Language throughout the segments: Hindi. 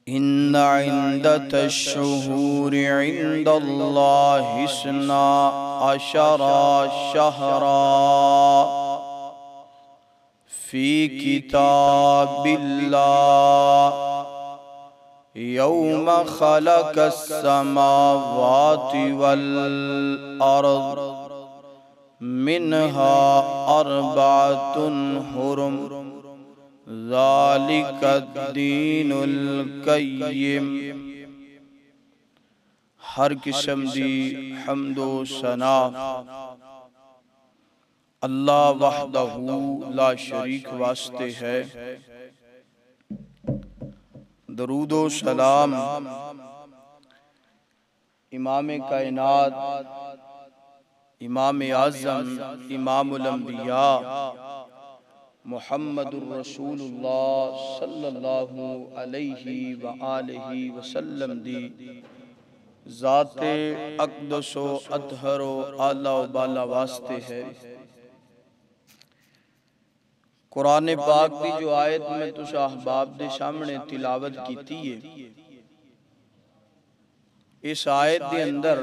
इन्न इद्दतश्शुहूरि इंदल्लाहि इस्ना अशरा शहरा फी किताबिल्लाह यौम खलक़स्समावाति वल अर्द मिन्हा अर्बअतुन हुरुम ज़ालिकद्दीनुल क़य्यिम। हर किस्म दी हम्दो सना अल्लाह वहदहू ला शरीक वास्ते है। दरूदो सलाम इमाम कायनात, इमाम आज़म, इमामुल अंबिया मुहम्मदुर रसूलुल्लाह सल्लल्लाहु अलैहि व आलिहि वसल्लम दी ज़ाते अक़दसो अतहरो आला व बाला वास्ते है। कुरान पाक की जो आयत में तुस अहबाब दे सामने तिलावत की है, इस आयत के अंदर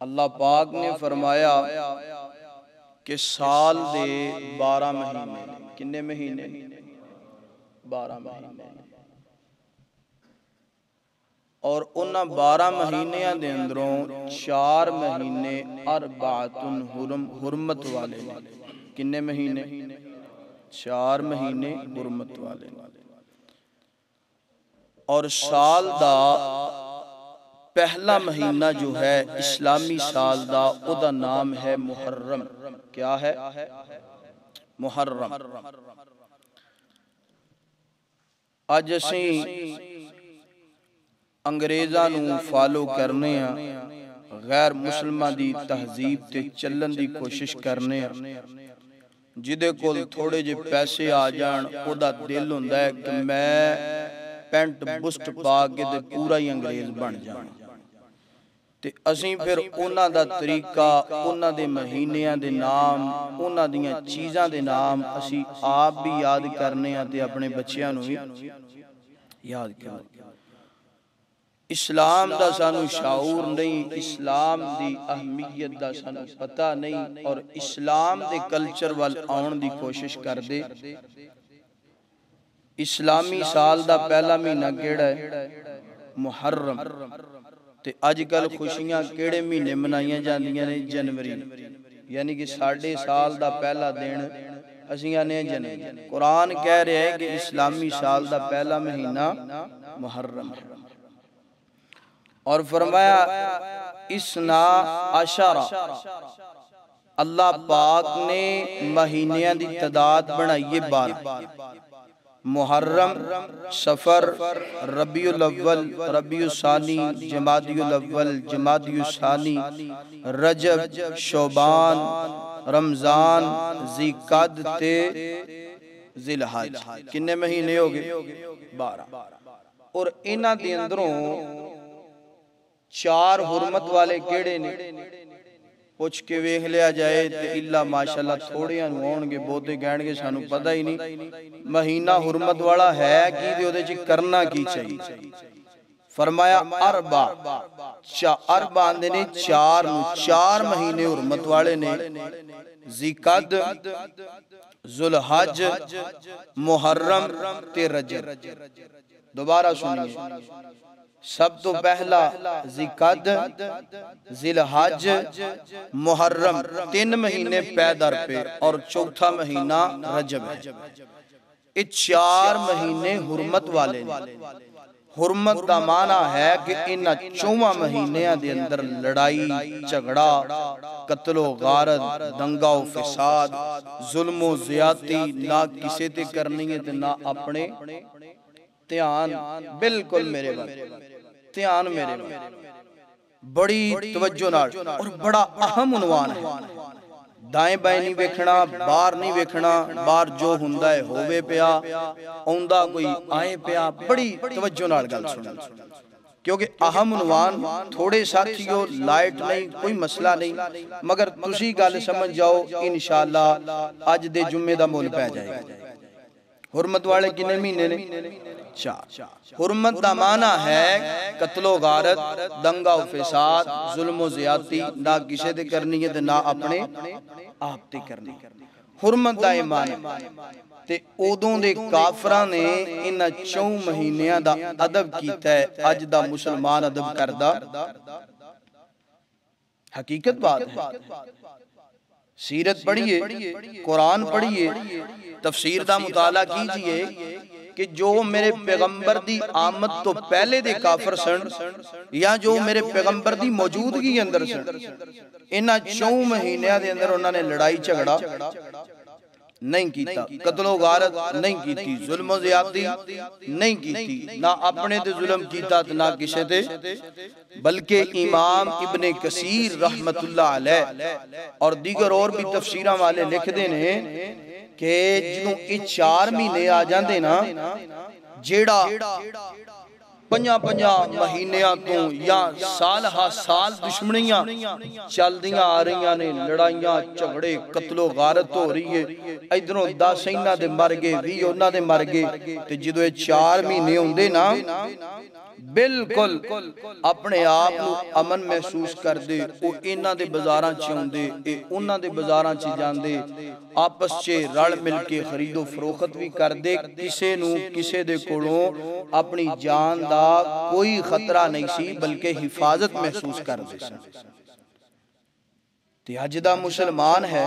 अल्लाह पाक ने फरमाया कि साल दे 12 महीने, किन्ने महीने? 12 महीने। और उन्हां 12 महीनियां दे अंदरों 4 महीने अरबातुन हुर्मत वाले ने। किन्ने महीने? 4 महीने हुर्मत वाले। और साल दा पहला महीना जो है इस्लामी साल दा, उदा नाम है मुहर्रम। क्या है? मुहर्रम। अज असी अंग्रेज़ां नूं फॉलो करने, गैर मुसलमान दी तहजीब ते चलन दी कोशिश करने। जिदे कोल थोड़े जे पैसे आ जान, उदा दिल हुंदा है कि मैं पेंट बुस्ट पा के ते पूरा ही अंग्रेज बन जावां। ते असीं फिर उन्हां दा तरीका, उन्हां दे महीनियां दे नाम, उन्हां दियां चीज़ां दे नाम असीं आप भी याद करने ते अपने बच्चियां नूं भी याद करने। इस्लाम दा सानू शाऊर नहीं, इस्लाम दी अहमियत दा सानू पता नहीं, और इस्लाम दे कल्चर वाल आउण दी कोशिश करदे। इस्लामी साल दा पहला महीना केड़ा है? मुहर्रम। ते अजकल खुशियां केड़े महीने मनाइयां जांदियां ने? जनवरी। यानी कि साडे साल दा पहला दिन असीं आने जनवरी। कुरान कह रहा है कि इस्लामी साल दा पहला महीना मुहर्रम है। और फरमाया इसना अशरा, अल्लाह पाक ने महीनियां दी तादाद बनाई है 12। मुहर्रम, सफर, रबीउल अव्वल, रबीउल सानी, जमादियुल अव्वल, जमादियुल सानी, रजब, शोबान, रमजान, ज़िलक़द ते ज़िलहज। किन्ने महीने हो गए? 12। और इन्हां दे अंदरों 4 हुर्मत वाले केड़े ने? पुछ के वेख लिया जाए तो इला माशाअल्लाह थोड़ियां नूं आउणगे, बहुते कहणगे सानू पता ही नहीं महीना हुर्मत वाला है की ते ओदे च करना की चाहिए। फरमाया अरबा, अरबा आंदे ने 4 नूं। 4 महीने हुर्मत वाले ने, ज़िलक़द, ज़ुलहज, मुहर्रम ते रजब। दोबारा सुनिए, सब तो पहला ज़िलक़द, ज़िलहज, मुहर्रम, 3 महीने पैदर पे, और चौथा महीना रजब है। ये 4 महीने हुर्मत वाले ने। हुर्मत दा माना है कि इन्हां 4 महीनियां दे अंदर लड़ाई झगड़ा, कत्लो गारत, दंगा व फसाद, जुल्मो ज़्यादती ना किसे ते करनी है ते ना अपने। ध्यान बिल्कुल मेरे वाल, ध्यान मेरे वाल, बड़ी तवज्जो नाल। और बड़ा अहम उन्वान है। दाएं बाएं नहीं वेखना, बाहर नहीं वेखना, बाहर जो हुंदा है होवे पिया, औंदा कोई आए पिया। बड़ी तवज्जो नाल गल सुनो, क्योंकि अहम उन्वान थोड़े साथियों लाइट नहीं, कोई मसला नहीं, मगर तुसी गल समझ जाओ इंशाअल्लाह अज दे जुम्मे दा मुल पै जाएगा। हुरमत वाले कितने महीने ने? 4। हुरमत का माना है कत्लो गारत, दंगा फसाद, जुल्म ज़्यादती ना किसी दे करनी है ते ना अपने आप ते करनी। हुरमत का ईमान ते उदों दे काफरां ने इन्हां 4 महीनियां दा अदब कीता है, अज दा मुसलमान अदब करदा। हकीकत बात है। सीरत पढ़िए, कुरान पढ़िए, तफसीर दा मुताला कीजिए कि जो मेरे पैगंबर दी आमद तो पहले दे काफर सन या जो मेरे पैगंबर दी मौजूदगी अंदर सन, इन्हां 4 महीनों दे अंदर उन्होंने लड़ाई झगड़ा नहीं कीता, कत्लो गारत नहीं कीती, जुल्म ज़्यादती नहीं कीती, ना अपने ते जुल्म कीता ना किसे ते। बल्कि इमाम इब्ने कसीर रहमतुल्लाह अलैह और दीगर और भी तफसीरा वाले लिखते ने कि जो ये 4 महीने आ जाते ना, जेड़ा 5 महीनिया तो या साल हा साल दुश्मनियां चलदियां आ रही ने, लड़ाइयां झगड़े कत्लो गारत हो रही है, इधरों 10 इन्हां दे मर गए, 20 उन्हां दे मर गए, ते जदों ये 4 महीने होंदे ना बिल्कुल अपने आप को अमन महसूस करते, वो इन्हां दे बाजारां च आउंदे, उन्हां दे बाजारां च जांदे, आपस च रल मिल के खरीदो फरोख्त भी करते, किसे नूं किसे दे कोलों अपनी जान दा कोई खतरा नहीं सी, बल्कि हिफाजत महसूस करते सन। ते अज दा मुसलमान है,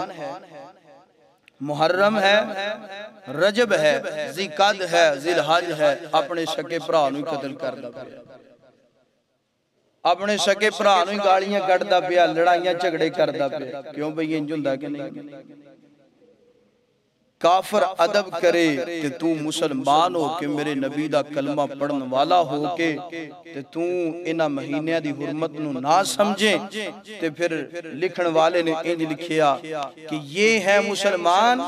मुहर्रम है, रजब है, ज़िलकद है, ज़िलहज है, अपने सके भरा नूं कत्ल करदा पिया, अपने सके भरा नूं गालियां कढ़दा पिया, लड़ाइयां झगड़े करदा पिया। क्यों बई इंज हुंदा कि नहीं? काफर अदब करे ते तू मुसलमान हो के मेरे नबी दा कलमा पढ़न वाला हो के ते तू इन्हां महीनियां दी हुरमत नूं ना समझे, ते फिर लिखण वाले ने इंज लिखिया कि ये है मुसलमान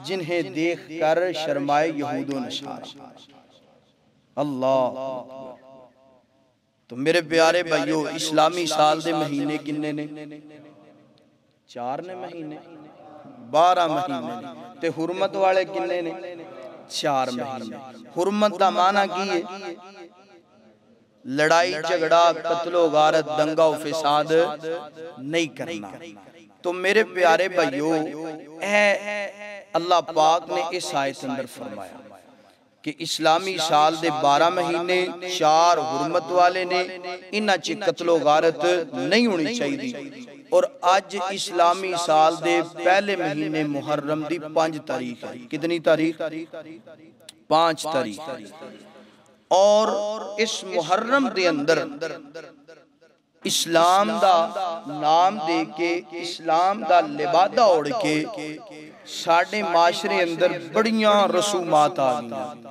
जिन्हें देख कर शर्माए यहूदो नसारा। अल्लाह। तो मेरे प्यारे भाइयों, इस्लामी साल दे महीने किन्ने ने? 4 ने महीने, 12 महीने, ते हुरमत वाले किन्ने ने? 4 महीने। हुरमत का माना की है? लड़ाई झगड़ा कत्लो गारत दंगा फसाद नहीं करना। तो मेरे प्यारे भाइयों, अल्लाह पाक ने इस आयत अंदर फरमाया कि इस्लामी साल दे 12 महीने 4 हुरमत वाले ने, इन्हां च कत्लो गारत नहीं होनी चाहिए। और आज इस्लामी साल दे पहले महीने मुहर्रम दी 5 तारीख है। कितनी तारीख? 5 तारीख। और इस मुहर्रम दे अंदर इस्लाम दा नाम दे के, इस्लाम दा लिबादा ओढ़ के साडे माशरे अंदर बड़ियां रसूमात आ गई,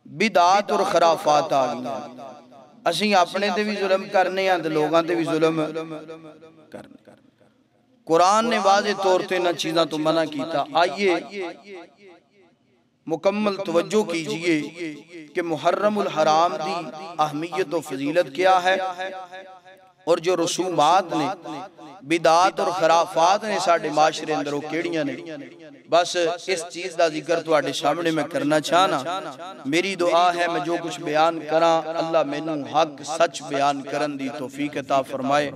बिदात और खराफात आ गई। असी अपने ते भी जुल्म करने हैं, लोगों ते भी जुल्म करने। कुरान ने वाज़े तौर पे इन चीज़ों तो मना किया। आइए मुकम्मल तवज्जो कीजिए कि मुहर्रमुल हराम दी अहमियत और फजीलत क्या है, और जो रसूमात ने, बिदात और खराफात ने साडे माशरे अंदर वो केड़ियां ने। बस इस चीज़ का जिक्र तुहाडे सामने मैं करना चाहना। मेरी दुआ है मैं जो कुछ बयान करा, अल्लाह मैनू हक सच बयान करन दी तौफीक अता फरमाए।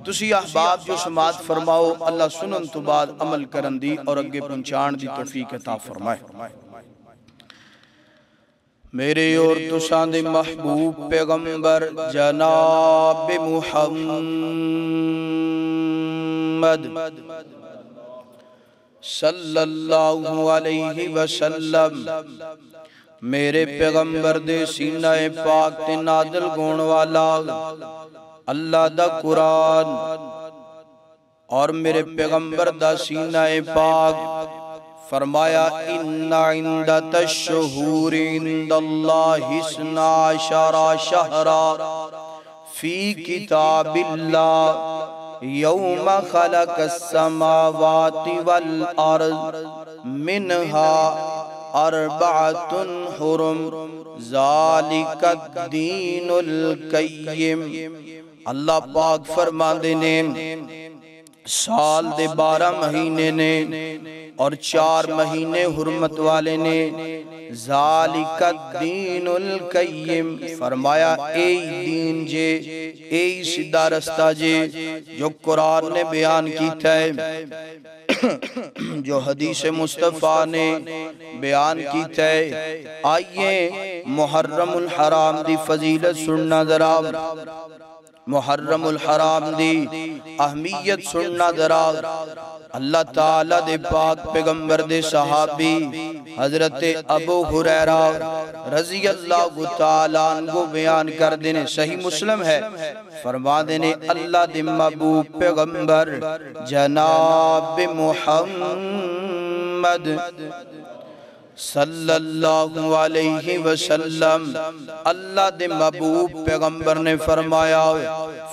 तुसी अहबाब जो समात फरमाओ, अल्लाह सुनन तो बाद अमल करन दी और अगे पहुंचाण दी तौफीक अता फरमाए। मेरे और तुसां दे महबूब पैगंबर जनाब मुहम्मद सल्लल्लाहु अलैहि वसल्लम, मेरे पैगंबर दे सीने पाक ते नाज़िल होण वाला अल्लाह दा कुरान और मेरे पैगंबर दा सीना पाक फरमाया, इन्ना इंदतश्शुहूरि इंदल्लाहि इस्ना अशरा शहरा फी किताबिल्लाह यौम खलक़स समावाति वल अर्ज़ मिनहा अर्बअतुन हुरुम ज़ालिकद दीनुल क़य्यिम। अल्लाह पाक फरमाते ने साल दे 12 महीने ने, और 4 महीने हुर्मत वाले ने। ज़ालिका दीनुल क़य्यिम, फरमाया ए दीन जे, ए सीधा रास्ता जे जो कुरान ने बयान कीता है, जो हदीस मुस्तफ़ा ने बयान कीता है। आइए मुहर्रमुल हराम दी फजीलत सुनना जरा, मुहर्रमुल हराम दी अहमियत सुनना जरा। अल्लाह ताला दे पाक पैगंबर दे सहाबी हजरत अबू हुरैरा रजी अल्लाह तआला अन्हु बयान कर देने, सही मुस्लिम है, फरमा देने अल्लाह दे महबूब पैगंबर जनाब मुहम्मद सल्लल्लाहु अलैहि वसल्लम, अल्लाह दे महबूब पैगंबर ने फरमाया,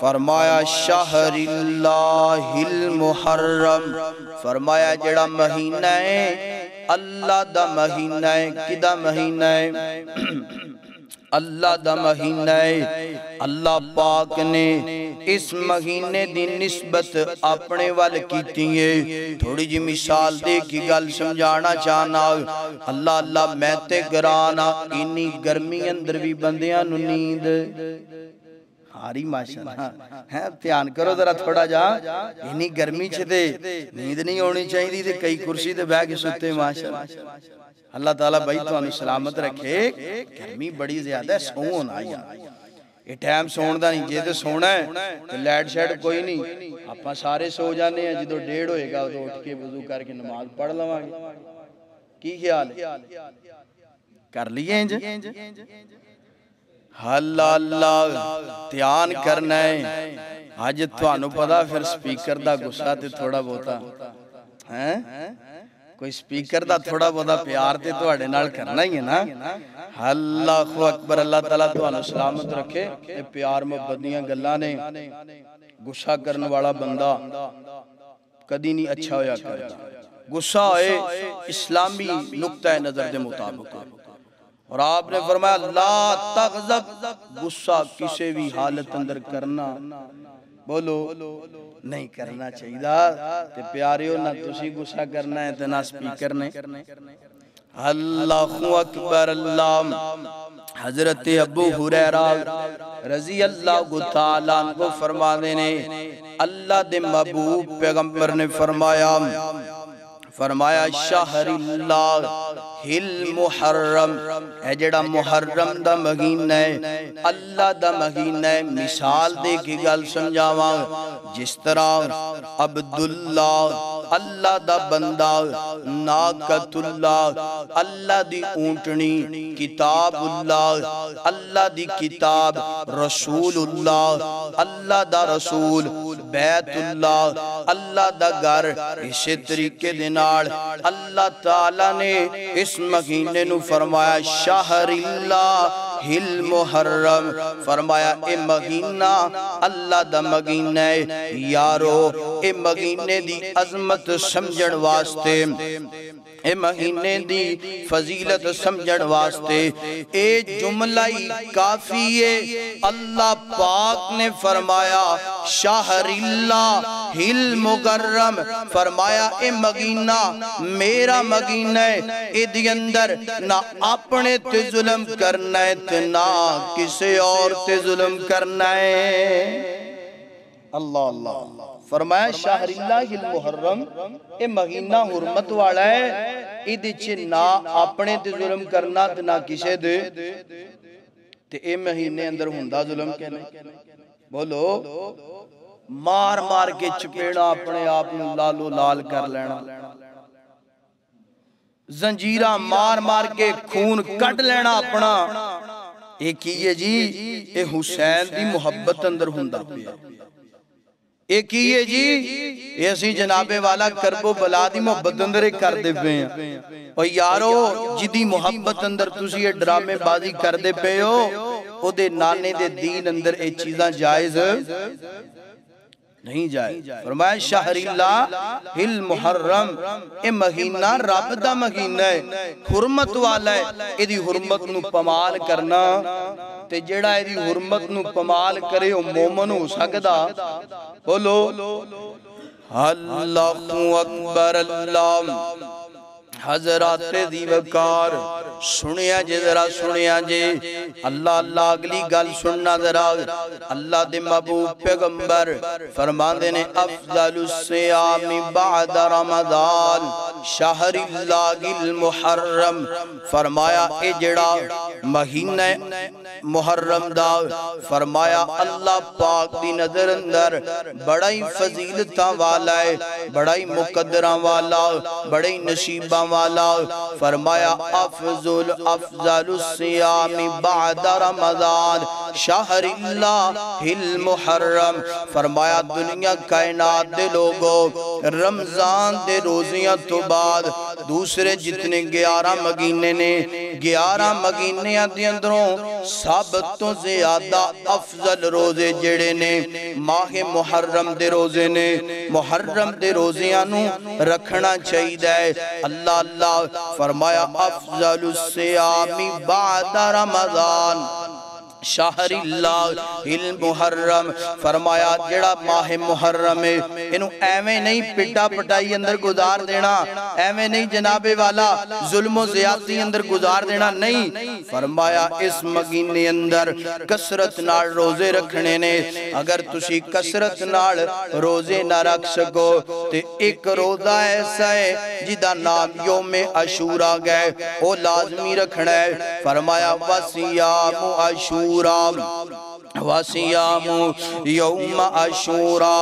फरमाया शहरिल्लाहिल मुहर्रम, फरमाया जेड़ा महीना है अल्लाह दा महीना है। किदा महीना है? अल्लाह दा महीना है। अल्लाह पाक ने इस महीने दी निस्बत अपने वाल कीती है। थोड़ी जी मिसाल दे की गल समझाना चाहना। अल्लाह अल्लाह मैं ते गराना, इन्नी गर्मी अंदर भी बंदियां नू नींद हारी माशाअल्लाह है। ध्यान करो जरा थोड़ा जा, इन्नी गर्मी च ते नींद नहीं होनी चाहिए ते कई कुर्सी ते बैठ के सुते माशाअल्लाह। अल्लाह ताला भाई तुहानू सलामत रखे। गर्मी बड़ी ज्यादा, सौ होना यार, ये टाइम सोने का नहीं। जे तो सोना है तो लाइट शाइट कोई नहीं, आप सारे सो जाने हैं। जो 1:30 होएगा तो उठ के वजू करके नमाज पढ़ लवांगे। की ख्याल कर लिए इंज? अल्लाह अल्लाह ध्यान करना है। अज तुहानू पता फिर स्पीकर दा गुस्सा ते थोड़ा बहुता है, कोई स्पीकर दा थोड़ा बहुता प्यार ते तुहाडे नाल करना ही है ना। अल्लाहु अकबर। अल्लाह ताला तुहानू सलामत रखे। ते प्यार मोहब्बत दीयां गल्लां ने, गुस्सा करने वाला बंदा कदी नहीं अच्छा होया करदा। गुस्सा होए इस्लामी नुक्ता नजर के मुताबिक, और आपने फरमाया ला तग़ज़ब, गुस्सा किसी भी हालत अंदर करना, बोलो नहीं करना चाहिए। ते प्यारियो ना तुसी गुस्सा करना है ते ना स्पीकर ने। अल्लाहु अकबर। अल्लाह हजरत अबू हुरैरा रजी अल्लाह तआला अन्हु फरमाते ने, अल्लाह दे महबूब पैगंबर ने फरमाया, फरमाया शहरिल्लाहिल मुहर्रम, है जेड़ा मुहर्रम दा महीना है, अल्लाह दा महीना है। मिसाल दे के गल समझावा, जिस तरह अब्दुल्ला अल्लाह दा बंदा, नाकतुल्लाह अल्लाह दी ऊंटनी, किताबुल्लाह अल्लाह दी किताब, रसूलुल्लाह अल्लाह दा रसूल, बैतुल्लाह अल्लाह दा घर। इसी तरीके दे नाल अल्लाह ताला ने इस महीने नू फरमाया शहरिल्लाहिल मुहर्रम, फरमाया ए महीना अल्लाह दा महीना है। यारो ए महीने दी अजमत समझण वास्ते, ए महीने दी फजीलत समझण वास्ते ए जुमला ही काफी है। अल्लाह पाक ने फरमाया शहरिल्लाहिल मुकर्रम, फरमाया ए महीना मेरा महीना है। इहदे अंदर ना अपने ते जुल्म करना है ते ना किसी और ते जुल्म करना है। अल्लाह अल्लाह। फरमाया शहरिल्लाहिल मुहर्रम, ए महीना हुर्मत वाला है। इहदे च ना अपने ते जुल्म करना ते ना किसे दे। ते ए महीने अंदर हुंदा जुल्म के नहीं? बोलो मार मार के चपेड़ा अपने आप नू लालो लाल कर लेना, जंजीरा मार मार के खून कट लेना अपना। ये की है जी? ये हुसैन दी मुहब्बत अंदर हुंदा पिया। ये की है जी? ये असी जनाबे वाला करबो बला दी मुहब्बत अंदर करदे पे हैं। और यारो जिदी मुहब्बत अंदर तुसी ये ड्रामे बाजी करदे पे हो, ओदे नाने दे दीन अंदर ये चीज़ां जायज नहीं जाए। फरमाया शहरिल्लाहिल मुहर्रम, ए महीना रब दा महीना है, हुर्मत वाला है। इदी हुर्मत नू पमाल करना ते जेड़ा इदी हुर्मत नू पमाल करे ओ मोमन हो सकदा। बोलो अल्लाहु अकबर। अल्लाह हजरात दी वकार सुनिया जे, जरा सुनिया जे। अल्लाह अल्लाह अगली गल सुनना जरा। अल्लाह दे महबूब पैगंबर फरमांदे ने अफजलुस सियामी बाद रमजान शहरिल्लाहिल मुहर्रम। फरमाया ए जेड़ा महीना मुहर्रम दा, फरमाया अल्लाह पाक दी नजर अंदर बड़ा ही फजीलतां वाला है, बड़ा ही मुकद्दरां वाला, बड़े ही नसीबां वाला। फरमाया अफजलुस सियामी बाद रमजान शहरिल्लाहिल मुहर्रम। फरमाया दुनिया कायनात दे लोगों, रमजान दे रोजियां तो बाद दूसरे जितने 11 महीने ने, 11 महीनियां दे अंदरों सब तो ज्यादा अफजल रोजे जेड़े ने माहे मुहर्रम दे रोजे ने। मुहर्रम दे रोजियां नू रखना चाहिए। अल्लाह अल्लाह फरमाया अफजलुस सियामी बाद रमजान शहरिल्लाहिल मुहर्रम। फरमाया जेड़ा माहे मुहर्रम है इनू एवें नहीं पिटा पटाई अंदर गुजार देना, एवें नहीं जनाबे वाला जुल्म ज़्यादती अंदर गुजार देना, नहीं। फरमाया इस महीने अंदर कसरत नाल रोजे रखने ने। अगर तुसी कसरत नाल रोजे ना रख सको ते एक रोजा ऐसा है जिदा नाम यौमे अशूरा गए, वो लाजमी रखना है। फरमाया वसियामु अशूरा वसियामु यौम अशूरा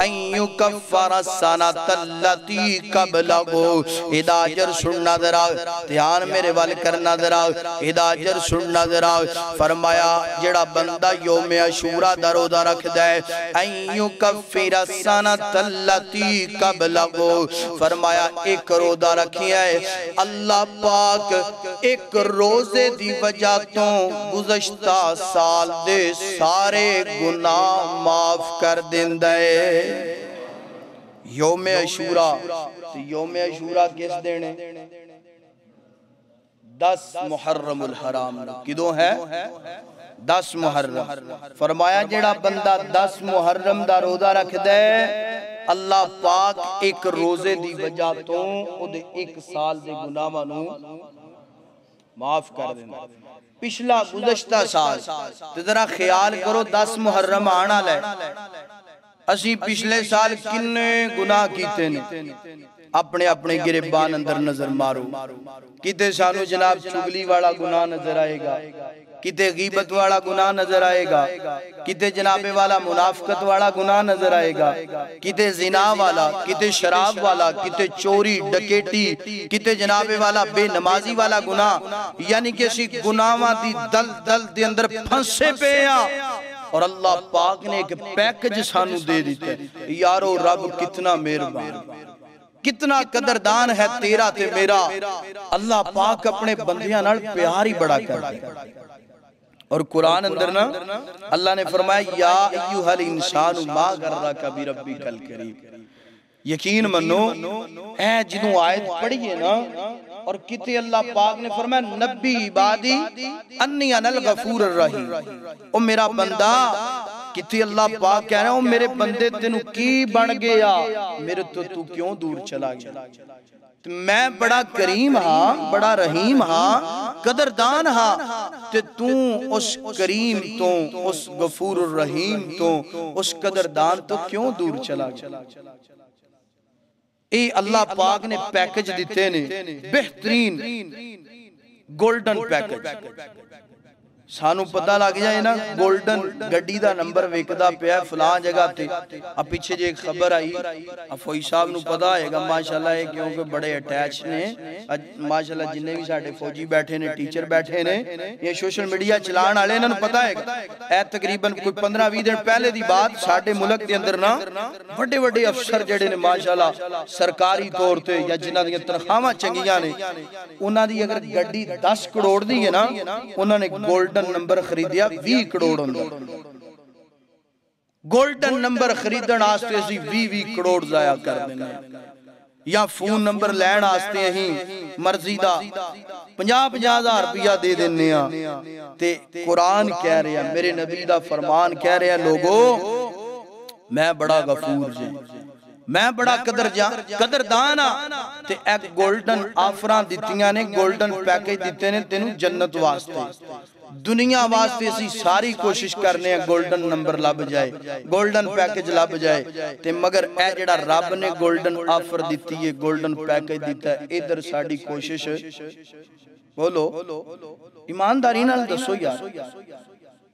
अन युकफ्फर सनतल्लती कबलहु। इदाजर सुनना जरा, ध्यान मेरे वाल करना जरा, इदाजर सुनना जरा। फरमाया जेड़ा बंदा यौम अशूरा दा रोजा रखदा है अन युकफ्फर सनतल्लती कबलहु। फरमाया एक रोजा रखिया है अल्लाह पाक एक रोजे दी वजह तो गुज़श्ता साल दे सारे गुनाह माफ कर देंदा है। यौमे अशूरा, यौमे अशूरा किस दिन है? 10 मुहर्रमुल हराम किदों है? 10 मुहर्रम। फरमाया जेड़ा बंदा 10 मुहर्रम दा रोजा रखदा है अल्लाह पाक एक रोजे दी वजह तो ओदे 1 साल दे गुनाहां नू माफ कर देंदा। पिछला गुज़श्ता साल ते जरा ख्याल करो 10 मुहर्रम आने वाला है, असी पिछले साल किन्ने गुनाह कीते ने। अपने अपने गिरबान अंदर नजर मारो, किते सानू जनाब चुगली वाला गुनाह नजर आएगा, किते गीबत वाला गुनाह नजर आएगा, किते जनाबे वाला मुनाफकत वाला गुनाह नजर आएगा, किते जिना वाला, किते शराब वाला, किते चोरी डकैती, किते जनाबे वाला बेनमाजी वाला गुनाह। यानी कि असी गुनाहां दी दल दल दे अंदर फंसे पे आ और अल्लाह पाक ने एक पैकेज सानू दे दिता है। यारो रब कितना मेहरबान, कितना कदरदान है तेरा ते मेरा। अल्लाह पाक अपने बंदियां नाल प्यार ही बड़ा करदा है। और कुरान अंदर ना अल्लाह ने फरमाया या अय्युहल इंसानु मा गर्रका बिरब्बिकल करीम। यकीन मनो ऐ जिदों आयत पढ़िए ना और किते अल्लाह पाक ने फरमाया नबी इबादी अन्नी अनल गफूरुर रहीम। ओ मेरा बंदा, किते अल्लाह पाक कह रहा है ओ मेरे बंदे तेनू की बन गया, मेरे तो तू क्यों दूर चला गया? मैं बड़ा करीम हाँ, बड़ा रहीम हाँ, कदरदान हाँ, ते तू उस करीम तो, उस गफूर रहीम तो, उस कदरदान तो क्यों दूर चला गया? ए अल्लाह पाक ने पैकेज दिते ने, बेहतरीन गोल्डन पैकेज। सानू पता लग जाए ना गोल्डन गड्डी दा नंबर विकदा पिया फलां जगह ते। आ पीछे जे एक खबर आई, फौजी साहब नू पता होएगा माशाल्लाह, है क्योंकि बड़े अटैच ने माशाल्लाह। जिन्ने भी साडे फौजी बैठे ने, टीचर बैठे ने, ये सोशल मीडिया चलाण वाले, इन्हां नू पता है ए तकरीबन कोई 15-20 दिन पहले दी बात। साडे मुल्क दे अंदर ना बड़े बड़े अफसर जेडे ने माशाल्लाह सरकारी तौर ते या जिन्हां दी तनखावां चंगियां ने, उन्हां दी अगर गड्डी 10 करोड़ दी है ना, उन्हां ने गोल्डन नंबर खरीदिया 20 करोड़ अंदर। गोल्डन नंबर खरीदण वास्ते असी 20 करोड़ जाया कर देने, या फोन नंबर लैण वास्ते अहीं मर्जी दा 50-50 हज़ार रुपया दे देने आ। ते कुरान कह रहा, मेरे नबी दा फरमान कह रहा, लोगो मैं बड़ा गफूर जी, मैं बड़ा कदरदान आ ते एक गोल्डन आफरां दित्तियां ने, गोल्डन पैकेज दिते ने तेनू जन्नत वास्ते। दुनिया वास्ते असी सारी कोशिश करने गोल्डन नंबर लब जाए, गोल्डन पैकेज लब जाए, ते मगर ए जेड़ा रब ने गोल्डन आफर दिती है, गोल्डन पैकेज दिता है, इधर साडी कोशिश बोलो ईमानदारी नाल दसो यार,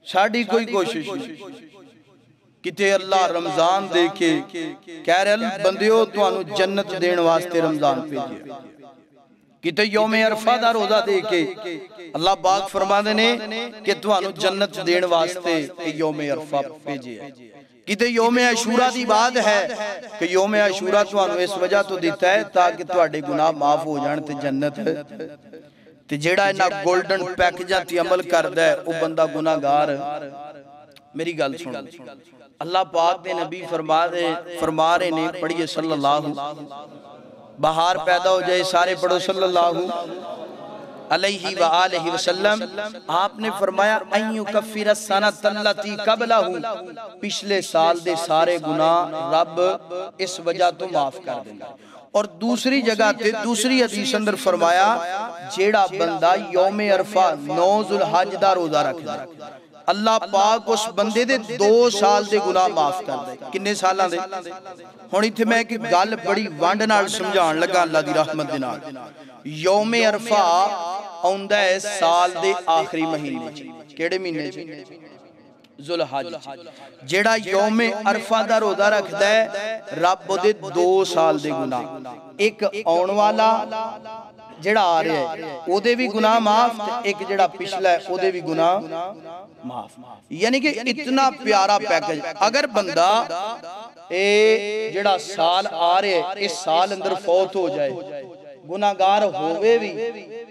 साडी कोई कोशिश नहीं। किते अल्लाह रमजान दे के कह रहे बंदियो तुहानू जन्नत देने वास्ते रमजान भेजे, किते यौमे अरफा दा रोजा दे के अल्लाह पाक फरमाते ने कि तुहानू जन्नत देने वास्ते यौमे अरफा भेजे। किते यौमे अशूरा दी बात है कि यौमे अशूरा तुहानू इस वजह तो दिता है ताकि तुहाडे गुनाह माफ हो जाण ते जन्नत। ते जेड़ा इन्हां गोल्डन पैकेजां ते अमल करदा है वो बंदा गुनाहगार। मेरी गल सुनो, अल्लाह पाक दे नबी फरमा रहे ने, पढ़िए सल्लल्लाहु, बाहर पैदा हो जाए सारे पढ़ो सल्लल्लाहु अलैहि व आलिहि वसल्लम। आपने फरमाया अय्यु कफिर सनत अल्लती कबलहु, पिछले साल दे सारे गुनाह रब इस वजह तो माफ कर देगा। और दूसरी जगह ते दूसरी हदीस अंदर फरमाया जेड़ा बंदा यौमे अरफा 9 जुलहज दा रोजा रखदा, अल्लाह पाक उस बंदे दे 2 साल दे गुनाह माफ कर दे। किन्ने सालां दे? हुण इत्थे मैं एक गल बड़ी वंड नाल समझाण लगा अल्लाह दी रहमत दे नाल। यौमे अरफा आउंदा है साल दे आखिरी महीने च। केड़े महीने च? जुलहज। जेड़ा यौमे अरफा दा रोजा रखदा है रब ओदे 2 साल दे गुनाह, एक आउण वाला जेड़ा आ रहा है ओदे भी गुनाह माफ, ते एक जेड़ा पिछला है ओदे भी गुनाह माफ। यानी कि इतना प्यारा पैकेज। अगर बंदा ए जेड़ा साल आ रहा है इस साल अंदर फौत हो जाए, गुनाहगार होवे भी,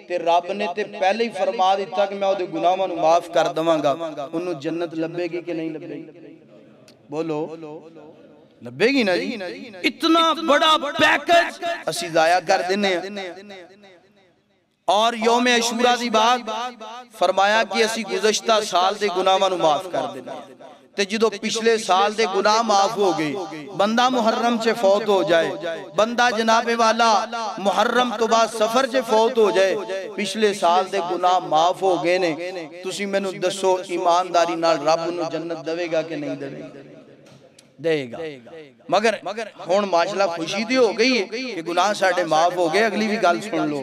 ते रब ने ते पहले ही फरमा दिता कि मैं ओदे गुनाहां नूं माफ कर दवांगा, उन्नू जन्नत लभेगी कि नहीं लभेगी? बोलो लभेगी ना जी। इतना बड़ा पैकेज असी जाया कर देने। और यौम अशूरा दी बात फरमाया कि असी गुज़श्ता साल दे गुनाहां नूं माफ कर देना। ते जदों पिछले साल दे गुनाह माफ हो गए, बंदा मुहर्रम च फौत हो जाए, बंदा जनाबे वाला मुहर्रम तो बाद सफर च फौत हो जाए, पिछले साल दे गुनाह माफ हो गए ने, तुसी मैनू दसो ईमानदारी नाल रब नूं जन्नत देवेगा कि नहीं देवेगा? देगा। मगर हुण माशाअल्लाह खुशी दी हो गई है कि गुनाह साडे माफ हो गए। अगली भी गल सुन लो,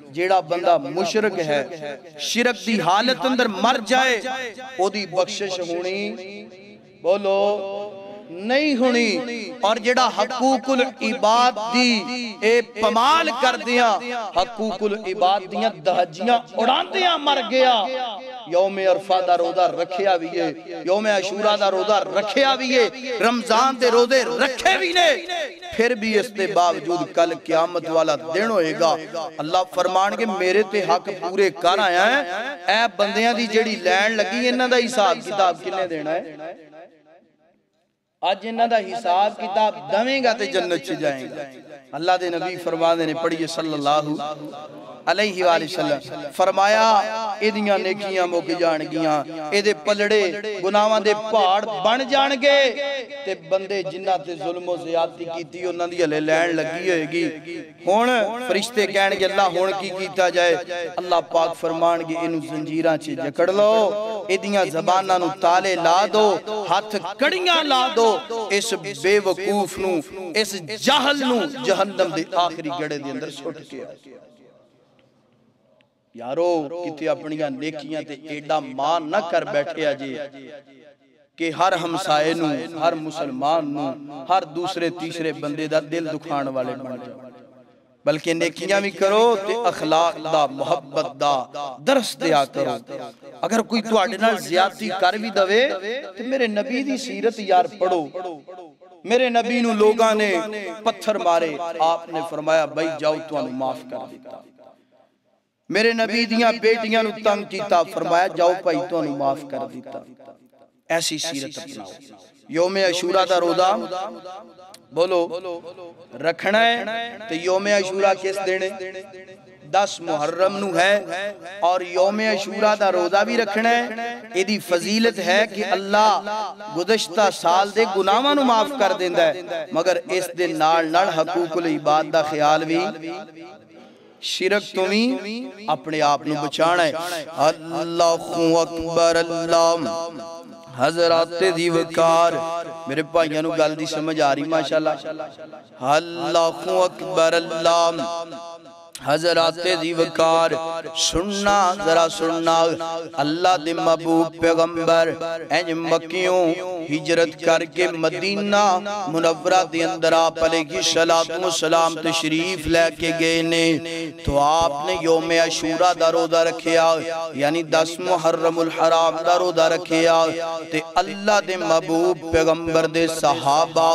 जेड़ा बंदा मुशरक है, शिरक दी हालत अंदर मर जाए, ओदी बख्शिश होनी बोलो नहीं होनी। और जेड़ा हकूकुल इबाद दी ए पमाल कर दिया, हकूकुल इबाद दियां दहजियां उड़ांदियां मर गया, यौमे अरफा दा रोजा रखिया भी है, यौमे अशूरा दा रोजा रखिया भी है, रमजान दे रोजे रखे भी ने, फिर भी इसके बावजूद कल क़यामत वाला दिन होएगा, अल्लाह फरमानगे मेरे ते हक पूरे कर आया है, ए बंदियां दी जेड़ी लैन लगी इन्हां दा हिसाब किताब किन्ने देना है? आज इन्हां दा हिसाब किताब दवेगा ते जन्नत च जाएगा। अल्लाह दे नबी फरमाते ने, पढ़िए सल्लल्लाहु अलैहि वसल्लम, फरमाया इदियां नेकियां मुक जाणगियां, इहदे पलड़े गुनाहां दे पहाड़ बन जाणगे, ते बंदे जिन्हां ते जुल्म व ज़ियादती कीती उन्हां दी हले लैन लगी होएगी। हुण फरिश्ते कहणगे अल्लाह हुण की कीता जाए? अल्लाह पाक फरमाणगे इनू जंजीरां च जकड़ लो, इदियां ज़बानां नू ताले ला दो, हथ कड़ियां ला दो, इस बेवकूफ नू, इस जाहल नू जहन्नम दे आखिरी गड़े दे अंदर सुट के आ। यारो किते अपनियां नेकियां ते एडा मान ना कर बैठे जे कि हर हमसाए नू, हर मुसलमान नू, हर दूसरे तीसरे बंदे दा दिल दुखाण वाले बन जाओ। बल्कि नेकियां भी करो ते अखलाक दा, मुहब्बत दा दर्स दिया करो। अगर कोई तुहाडे नाल ज़ियादती कर भी दवे ते मेरे नबी दी सीरत यार पढ़ो। मेरे नबी नू लोगां ने पत्थर मारे, आपने फरमाया भाई जाओ तुहानू माफ कर दिता। मेरे नबी दियां बेटियां नू तंग कीता, फरमाया जाओ भाई तुहानू माफ कर दिता। ऐसी सीरत अपनाओ। यौमे अशूरा दा रोजा बोलो रखना है, तो यौमे अशूरा किस दिन? 10 मुहर्रम नू है और यौम अशूरा दा रोजा भी रखना है। इहदी फजीलत है कि अल्लाह गुज़श्ता साल दे गुनाहां नू माफ कर देंदा है, मगर इस दे नाल नाल हकूकुल इबाद दा ख्याल भी, शिरक तो भी अपने आप नू बचाना है। अल्लाहु अकबर अल्लाह हज़रात दी वकार मेरे भाइयों नू गल दी समझ आ रही माशाअल्लाह। अल्लाहु अकबर अल्लाह हज़रात दी वकार सुनना जरा सुनना। अल्लाह दे महबूब पैगंबर इंज मक्कियों हिजरत करके मदीना मुनव्वरा दे अंदर आप अलैहिस्सलातु वस्सलाम तशरीफ लेके गए ने, तो आपने यौम अशूरा दा रोजा रखिया, यानी 10 मुहर्रमुल हराम दा रोजा रखिया। ते अल्लाह दे महबूब पैगंबर दे सहाबा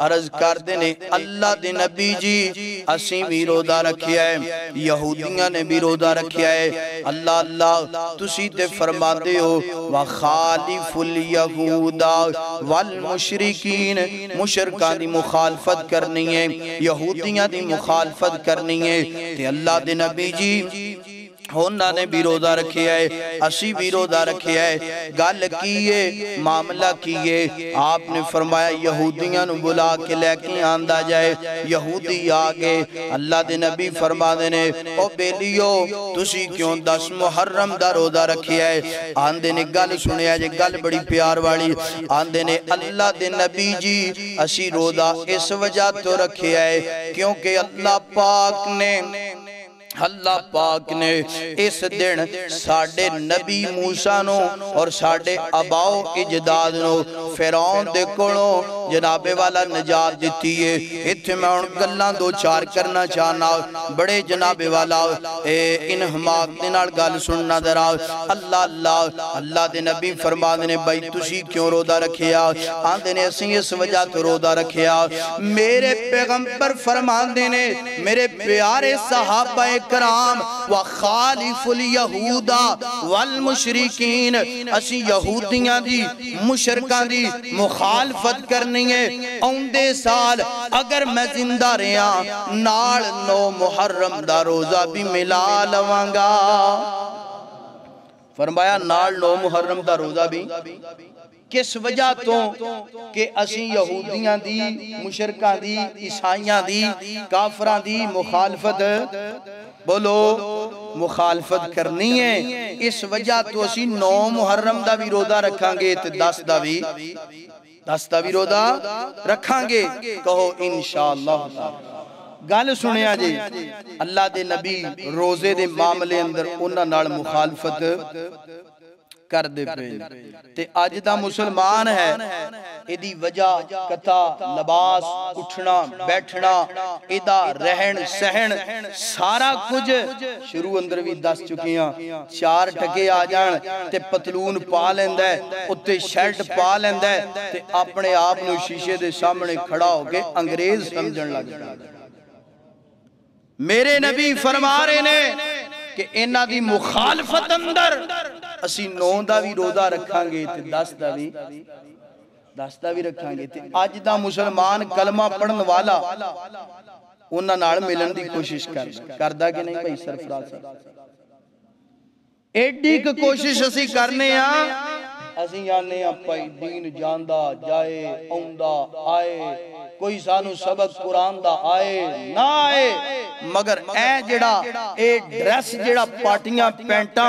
अर्ज करदे ने अल्लाह दे नबी जी असी भी रोजा रखिया है, यहूदियां ने भी रोजा रखिया है। अल्लाह अल्लाह तुसी ते फरमाते हो व खालिफुल यहूदा वल मुशरिकीन, मुशरकां दी मुखालफत करनी है, यहूदियां दी मुखालफत करनी है। ते अल्लाह दे नबी जी उन्होंने भी रोजा रखे है, असी भी रोजा रखे है। गल की है, मामला की है, आपने फरमाया यहूदियां नु बुला के लेके आंदा जाए। यहूदी आ गए, अल्लाह दे नबी फरमाते ने ओ बेलियो तुसी क्यों 10 मुहर्रम दा रोजा रखे है? आंदे ने गल सुनिया जे, गल बड़ी प्यार वाली। आंदे ने अल्लाह दे नबी जी असी रोजा इस वजह तो रखे है क्योंकि अल्लाह पाक ने इस दिन साडे नबी मूसा नो और साडे अबाओ इजदाद नो फिरौन दे कोलों जनाबे वाला निजात दिती है। इत्थे मैं हुण गल्लां दो चार करना चाहना, बड़े जनाबे वाला इन हमाक दे नाल गल सुनना जरा। अल्लाह अल्लाह अल्लाह दे नबी फरमांदे ने भाई तुसी क्यों रोजा रखिया? आंदे ने असीं इस वजह तो रोजा रखिया, मेरे पैगंबर फरमांदे ने मेरे प्यारे सहाबा कराम व खालिफुल यहूदा वल मुशरिकीन, असी यहूदियां दी मुशरकां दी मुखालफत करनी है। औंदे साल अगर मैं जिंदा रहा नाल 9 मुहर्रम दा रोजा भी मिला लवांगा। फरमाया नाल 9 मुहर्रम दा रोजा भी किस वजह तो कि असी यहूदियां दी मुशरकां दी ईसाइयां दी काफरां दी मुखालफत, बोलो मुखालफत करनी है। इस वजह तो असी 9 मुहर्रम दा भी रोजा रखांगे ते 10 दा भी रोजा रखांगे। कहो इंशाअल्लाह। गल सुनिया जी, अल्लाह दे नबी रोजे दे मामले अंदर उन्हां नाल मुखालफत कर दे पे ते अज दा मुसलमान है इदी वजह कथा लिबास उठना बैठना इदा रहन सहन सारा कुछ शुरू अंदर भी दस चुकियां। 4 टके आ जान ते पतलून पा लेंदा है, उत्ते शर्ट पा लेंदा है ते अपने आप नू शीशे दे सामने खड़ा होके अंग्रेज समझण लग जांदा। मेरे नबी फरमा रहे ने कि इन्हां दी मुखालफत अंदर असी 9 दा भी रोजा रखांगे ते 10 दा भी रखांगे। ते अज दा मुसलमान कलमा पढ़न वाला उन्हां नाल मिलन दी कोशिश करदा कि नहीं भाई सरफराज साहब? एडी क कोशिश असी करने आ, असी आने आ भाई दीन जानदा जाए औंदा आए, कोई सानू सबक कुरान दा आए ना आए, मगर ए जेड़ा ए ड्रेस जेड़ा पाटियां पैंटा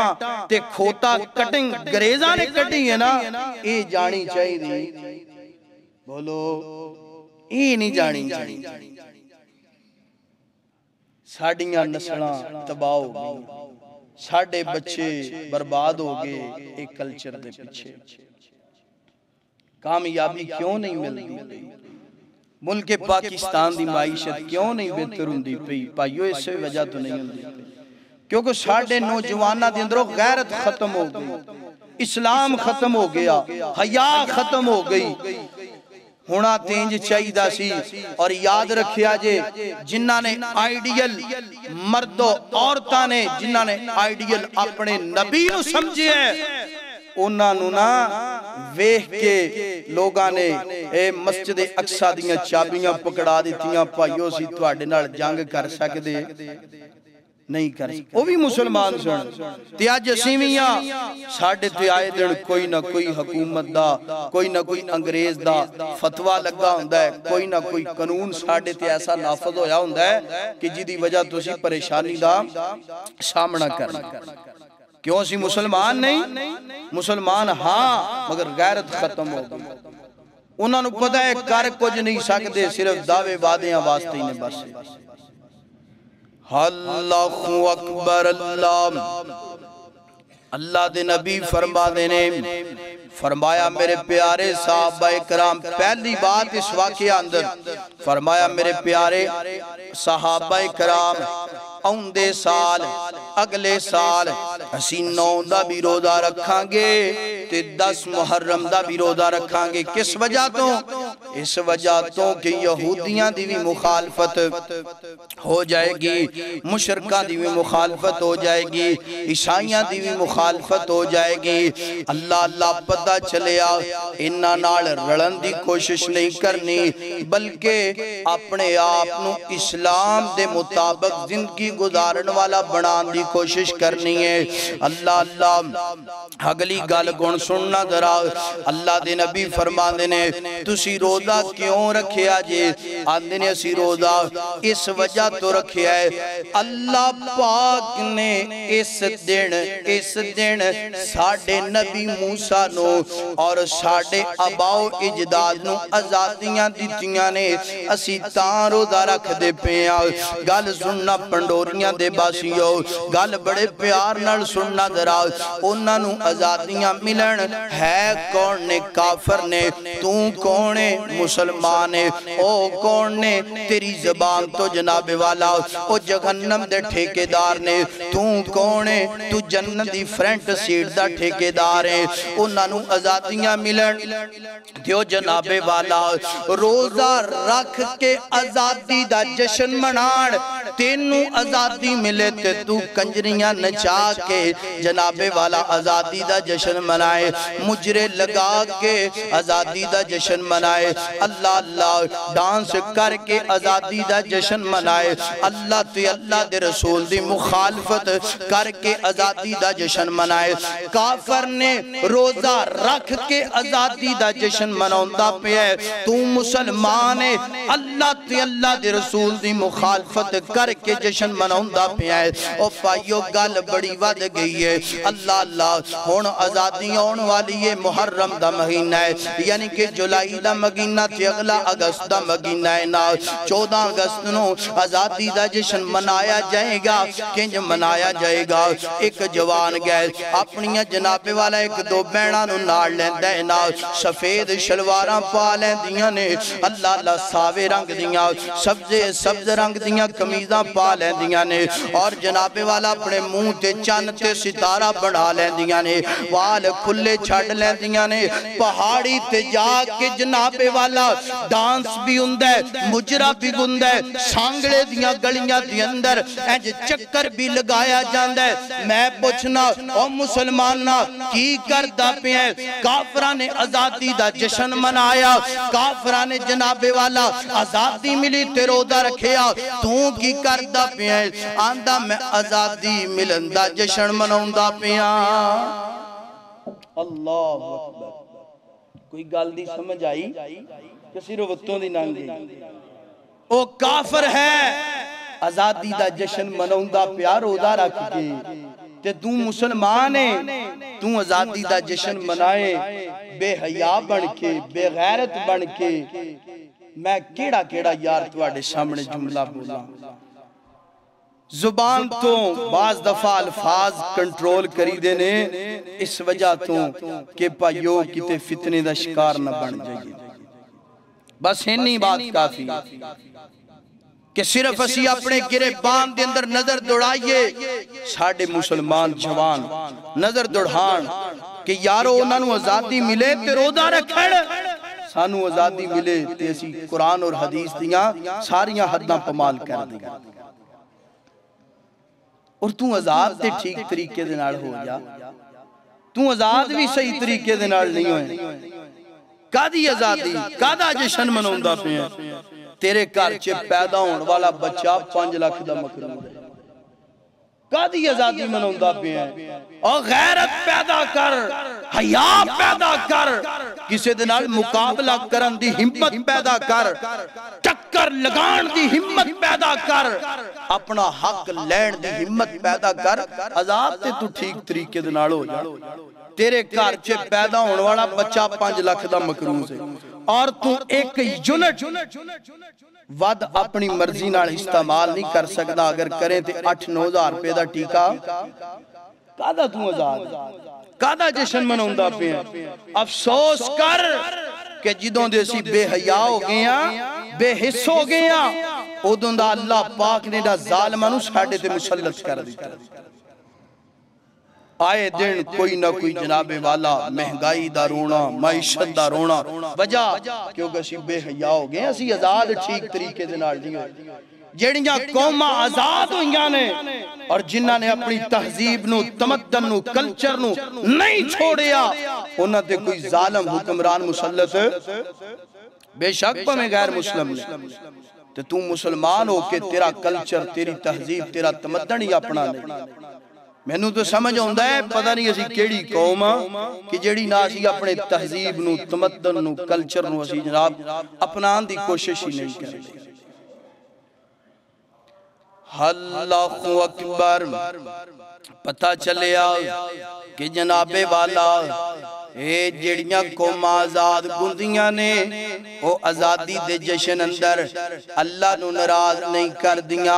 ते खोता कटिंग अंग्रेज़ां ने कटी है ना, ए जानी चाहिए। बोलो ए नहीं जानी चाहिए। साडियां नस्लां तबाह हो गई, साडे बच्चे बर्बाद हो गए एक कल्चर दे पीछे। कामयाबी क्यों नहीं मिलती? मुल्क पाकिस्तान दी माईशत क्यों नहीं बेहतर हुंदी पई? भाइयों इस वजह तो नहीं हुंदी क्योंकि साडे नौजवानां दे अंदरों गैरत खत्म हो गई, इस्लाम खत्म हो गया, हया खत्म हो गई। होना तेंज चाहिदा सी। और याद रखिया जे जिन्हां ने आइडियल मर्दो औरतां ने जिन्हां ने आइडियल अपने नबी नू समझे उन्हां नू ना वेख के लोगां ने ए मस्जिद अक्सा दियां चाबियां पकड़ा दित्तियां। भाइयों सी तुहाडे नाल जंग कर सकदे नहीं कर सकते, वो भी मुसलमान सन ते अज असीं भी हां। साडे ते आए दिन कोई ना कोई हुकूमत दा, कोई ना कोई अंग्रेज दा फतवा लगा हुंदा है, कोई ना कोई कानून साडे ते ऐसा नाफज होया हुंदा है कि जिदी वजह तुसी परेशानी दा सामना करना। क्यों असीं मुसलमान नहीं? मुसलमान हां मगर गैरत खत्म हो गई। उन्होंने पता है कर कुछ नहीं सकते, सिर्फ दावे वादियां वास्ते ही ने बस। अल्लाहु अकबर। अल्लाह दे नबी फरमाते ने, फरमाया मेरे प्यारे साहबा इकराम, पहली बात इस वाक़या अंदर फरमाया मेरे प्यारे सहाबा इकराम, आउंदे साल अगले साल असी 9 दा भी रोजा रखांगे ते 10 मुहर्रम दा भी रोजा रखांगे। किस वजह तो? इस वजह तो कि यहूदियां दी भी मुखालफत हो जाएगी, मुशरका दी भी मुखालफत हो जाएगी, ईसाइयां दी भी मुखालफत हो जाएगी। अल्लाह अल्लाह पता चलिया इन्हां नाल रलन दी कोशिश नहीं करनी, बल्कि अपने आप नू इस्लाम दे मुताबिक जिंदगी गुजारन वाला बनाने की कोशिश करनी है। अल्लाह अल्लाह अगली गल कौन सुनना जरा। अल्लाह दे नबी फरमाते ने तुसी रोजा क्यों रखिया जे? आंदे ने असी रोजा इस वजह तो रखिया है, अल्लाह पाक ने इस दिन साडे नबी मूसा नो और साडे अबाओ इजदाद नु आजादियां दित्तियां ने, असी तां रोजा रखदे पे आ। गल सुनना पंडोरियां दे बासियो, गल बड़े प्यार नाल सुनना जरा। उन्हां नू आजादियां मिलन है कौन ने? काफर ने। तू कौन है? मुसलमान है। ओ कौन ने? तेरी ज़बान तो जनाबे वाला ओ जहन्नम दे ठेकेदार ने। तू कौन है? तू जन्नत दी फ्रंट सीट दा ठेकेदार है। उन्हां नू आजादियां मिलन दियो जनाबे वाला, रोजा रख के आजादी दा जश्न मनाण। तेनू आजादी मिले ते तू कंजरियां नचा के जनाबे वाला आजादी दा जश्न मनाए, मुजरे लगा के आजादी दा जश्न मनाए, अल्लाह अल्लाह डांस करके आजादी दा जश्न मनाए, अल्लाह ते अल्लाह दे रसूल दी मुखालफत करके आजादी दा जश्न मनाए। काफर ने रोजा रख के आजादी दा जश्न मनाउंदा पिया, तू मुसलमान है अल्लाह ते अल्लाह दे रसूल दी मुखालफत करके जश्न मनाउंदा पिया है। ओ भाइयों गल बड़ी वध गई है। अल्लाह अल्लाह हुण आजादी आउण वाली है, मुहर्रम दा महीना है, यानी कि जुलाई दा महीना ते अगला अगस्त दा महीना है ना। 14 अगस्त नू आजादी दा जश्न मनाया जाएगा। किंज मनाया जाएगा? एक जवान गए अपनियां जनाबे वाला एक दो बहना नू नाल लैंदा है ना, सफेद शलवारां पा लैंदियां ने, अल्लाह अल्लाह सावे रंग दियां सब्ज रंग दियां कमीज़ां पा लैंदियां ने, और जनाबे वाला अपने मुंह ते चन्न ते सितारा बना लैंदियां ने, वाल खुले छड़ लैंदियां ने। पहाड़ी ते जाके जनाबे वाला डांस भी हुंदा है, मुजरा भी हुंदा है, सांगले दियां गलियां दे अंदर इंज चक्कर भी लगाया जांदा है। मैं पुछना ओ मुसलमाना की करदा पिया? काफरां ने आजादी दा जश्न मनाया, काफरां ने जनाबे वाला आजादी मिली ते रोजा रखिया, तू की करदा पिया? आंदा मैं आजादी मिलन दा जश्न मनाउंदा पिया। अल्लाह अकबर। कोई गल दी समझ आई कि सिर्फ उत्तों दी लंघ गई? ओ काफर है आजादी दा जश्न मनाउंदा पिया रोजा रख के, ते तू मुसलमान है, तू आजादी दा जश्न मनाए बेहया बन के, बेगैरत बन के। मैं केड़ा केड़ा यार तुहाडे सामने जुमला बोला, जुबान तो बाज दफा अल्फाज कंट्रोल करी देने इस वजह तो कि भाइयों किते फितने दा शिकार न बन जाइए। बस इन्नी बात काफी कि सिर्फ असी अपने गिरेबान दे अंदर नजर दौड़ाइए, साडे मुसलमान जवान नजर दौड़ान कि यारो उन्हां नू आजादी मिले ते रोजा रखण, सानू आजादी मिले ते असी कुरान और हदीस दियां सारियां हद्दां पमाल कर दियां। और तू आजाद ते ठीक तरीके दे नाल हो जा, तू आजाद भी सही तरीके दे नाल नहीं होए। कादी आजादी, कादा जश्न मनाउंदा पिया? तेरे घर च पैदा होने वाला बच्चा 5 लाख दा मकरूद है, कादी आजादी मनाउंदा पिया और गैरत पैदा कर, हया पैदा कर, किसी दे नाल मुकाबला करन दी हिम्मत पैदा कर, टक्कर लगान दी हिम्मत पैदा कर, अपना हक लैण दी हिम्मत पैदा कर। आजाद ते तू ठीक तरीके दे नाल हो जा। तेरे घर च पैदा होने वाला बच्चा 5 लाख दा मकरूज है और तू एक यूनिट वध अपनी मर्जी नाल इस्तेमाल नहीं कर सकता। अगर करे तो 8-9 हज़ार रुपए का टीका कादा तू आजाद, कादा जश्न मनाउंदा पिया। अफसोस कर कि जिदों दे असीं बेहया हो गए हैं, बेहिस हो गए हैं, उदों दा अल्लाह पाक ने दा जालिमां नूं साडे ते मुसल्लत कर दिता। आए दिन कोई ना कोई जनाबे वाला महंगाई दा रोना, माइशत दा रोना, वजह क्योंकि असीं बेहया हो गए, असीं आजाद ठीक तरीके दे नाल नहीं होए। जेड़ियां कौमां आजाद होईयां ने और जिन्हां ने अपनी तहजीब नूं, तमद्दन नूं, कल्चर नूं नहीं छोड़िया, उन्हां ते कोई जालिम हुक्मरान मुसल्लत बेशक भावें गैर मुस्लिम ने, ते तू मुसलमान हो के तेरा कल्चर, तेरी तहजीब, तेरा तमद्दन ही अपना नहीं। मैनू तो समझ आउंदा है पता नहीं असी केड़ी कौम आ कि जेड़ी ना असी अपने तहजीब नूं, तमद्दन नूं, कल्चर नूं असी जनाब अपनाने दी कोशिश ही नहीं करते। अल्लाहु अकबर। पता चलिया कि जनाबे वाला ए जेड़ियां कौमां आजाद गुंदियां ने ओ आजादी दे जश्न अंदर अल्लाह नूं नाराज नहीं कर दियां,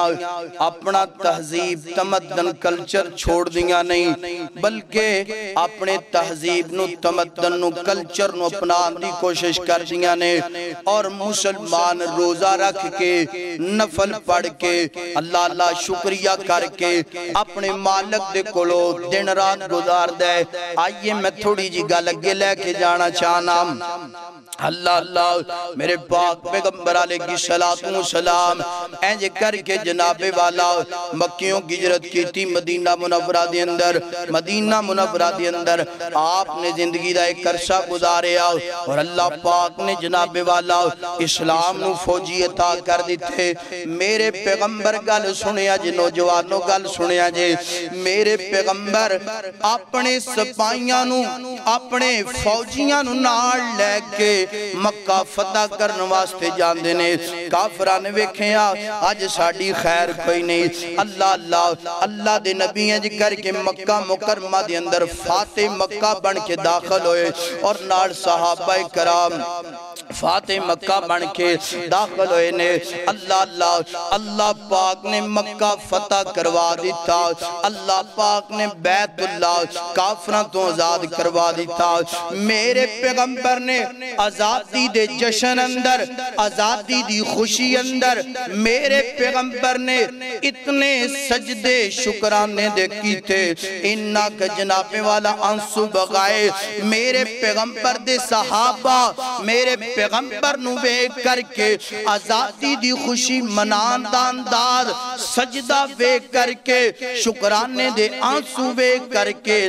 अपना तहजीब, तमद्दन, कल्चर छोड़ दियां नहीं, बल्कि अपने तहजीब नूं, तमद्दन नूं, कल्चर नूं अपनाने दी कोशिश कर दियां ने। और मुसलमान रोजा रख के, नफल पढ़ के, अल्लाह अल्लाह शुक्रिया करके अपने मालिक दे कोलों दिन रात गुजारदा है। आइए मैं थोड़ी जी गल अगे लेके जाना चाहना। अल्लाह अल्लाह मेरे पाक पैगंबर अलैहिस्सलातु सलाम इंज करके जनाबे वाला मक्कियों की हिजरत की थी मदीना मुनव्वरा दे अंदर। मदीना मुनव्वरा दे अंदर आपने जिंदगी दा एक अरसा गुजारिया और अल्लाह पाक ने जनाबे वाला इस्लाम नूं फौजी अता कर दिते। मेरे पैगंबर गल सुनिया जे, नौजवानों गल सुनिया जे, मेरे पैगंबर अपने सिपाहियां नूं, अपने फौजियां नूं नाल लेके मक्का फतह करने वास्ते जांदे ने। काफरां ने वेखिया अज साडी खैर कोई नहीं, अल्लाह अल्लाह अल्लाह दे नबी इंज करके मक्का मुकरमा दे अंदर फाते मक्का बन के दाखिल होए और नाल सहाबाए कराम फाते मक्का बन के दाखिल होए ने। अल्लाह अल्लाह अल्लाह पाक ने मक्का फतह करवा दिता। अल्लाह पाक ने बैतुल्लाह काफरां तो आजाद करवा दिता। मेरे पैगंबर ने आजादी दे जश्न अंदर, आजादी दी खुशी अंदर मेरे पैगंबर ने इतने सजदे शुक्राने दे कीते, इन्ना क जनाबे वाला आंसू बगाए। मेरे पैगंबर दे सहाबा मेरे पैगंबर नूं वेख करके आजादी दी खुशी मनान दा अंदाज, सजदा वेख करके, शुक्राने दे आंसू वेख करके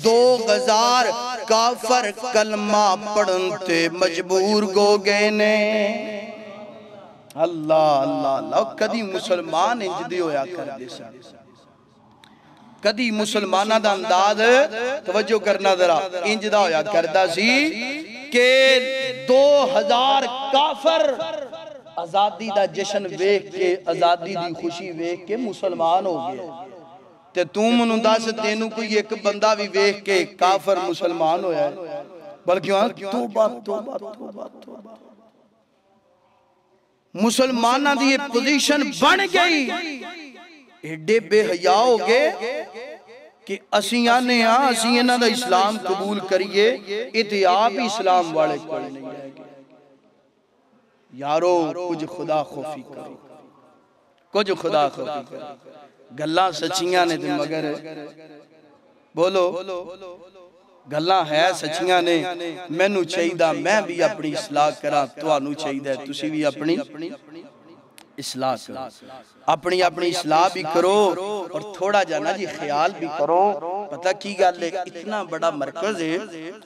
2000 काफर कलमा पढ़न ते मजबूर हो गए ने। अल्लाह अल्लाह अल्लाह। कदी मुसलमान इंज दे होया करदे सन, कदी मुसलमाना दा अंदाज तवज्जो करना जरा इंज दा होया करदा सी के 2000 काफर आजादी दा जश्न वेख के, आजादी दी खुशी वेख के मुसलमान हो गए। ते तू मैनू दस तेनू कोई एक बंदा भी वेख के काफर मुसलमान होया है? बल्कि तौबा तौबा तौबा तौबा। मुसलमाना दी ये पोजीशन बन गई, एडे बेहया हो गए कि असी आने हाँ असी इन्हां दा इस्लाम कबूल करिए, इते आप ही इस्लाम वाले कोई नहीं रह गए। यारो कुछ खुदा खौफी करो, कुछ खुदा खौफी करो। गल्लां सच्चियां ने ते मगर बोलो गल्लां है सच्चियां ने। मैनू चाहिदा मैं भी अपनी इस्लाह करा, तुहानू चाहिदा तुसी भी अपनी इस्लाह करो, अपनी अपनी इस्लाह भी करो और थोड़ा जाना जी ख्याल भी करो। पता की गल है, इतना बड़ा मरकज है,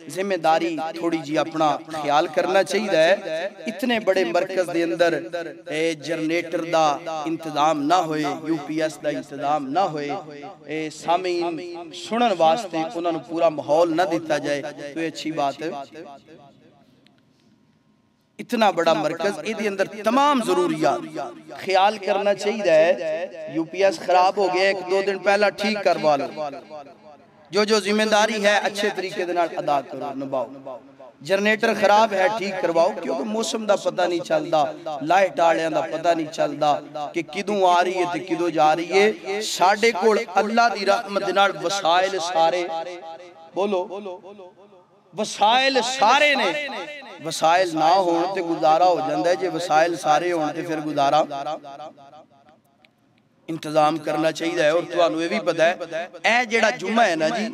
जिम्मेदारी थोड़ी जी अपना ख्याल करना चाहिए। इतने बड़े मरकज दे अंदर जनरेटर दा इंतजाम ना होए, UPS दा इंतजाम ना होए, सामीन सुनन वास्ते उन्होंने पूरा माहौल ना दिता जाए तो ये अच्छी बात है। इतना बड़ा मरकज, इहदे अंदर तमाम जरूरियात ख्याल करना चाहिए। UPS खराब हो गया, 1-2 दिन पहला ठीक करवा लो। जो जिम्मेदारी है अच्छे तरीके दे नाल अदा करो, निभाओ। जनरेटर खराब है, ठीक करवाओ, क्योंकि मौसम का पता नहीं चलता, लाइट वालियां दा पता नहीं चलता कि किदों आ रही है ते किदों जा रही है। साडे कोल अल्लाह दी रहमत दे नाल वसाइल सारे, बोलो वसाइल सारे ने। वसाइल ना होण ते गुजारा हो जाता है, जे वसाइल सारे होण ते फिर गुजारा। इंतजाम करना चाहिए। और तुहानू ये भी पता है, ए जेड़ा जुम्मा है ना जी,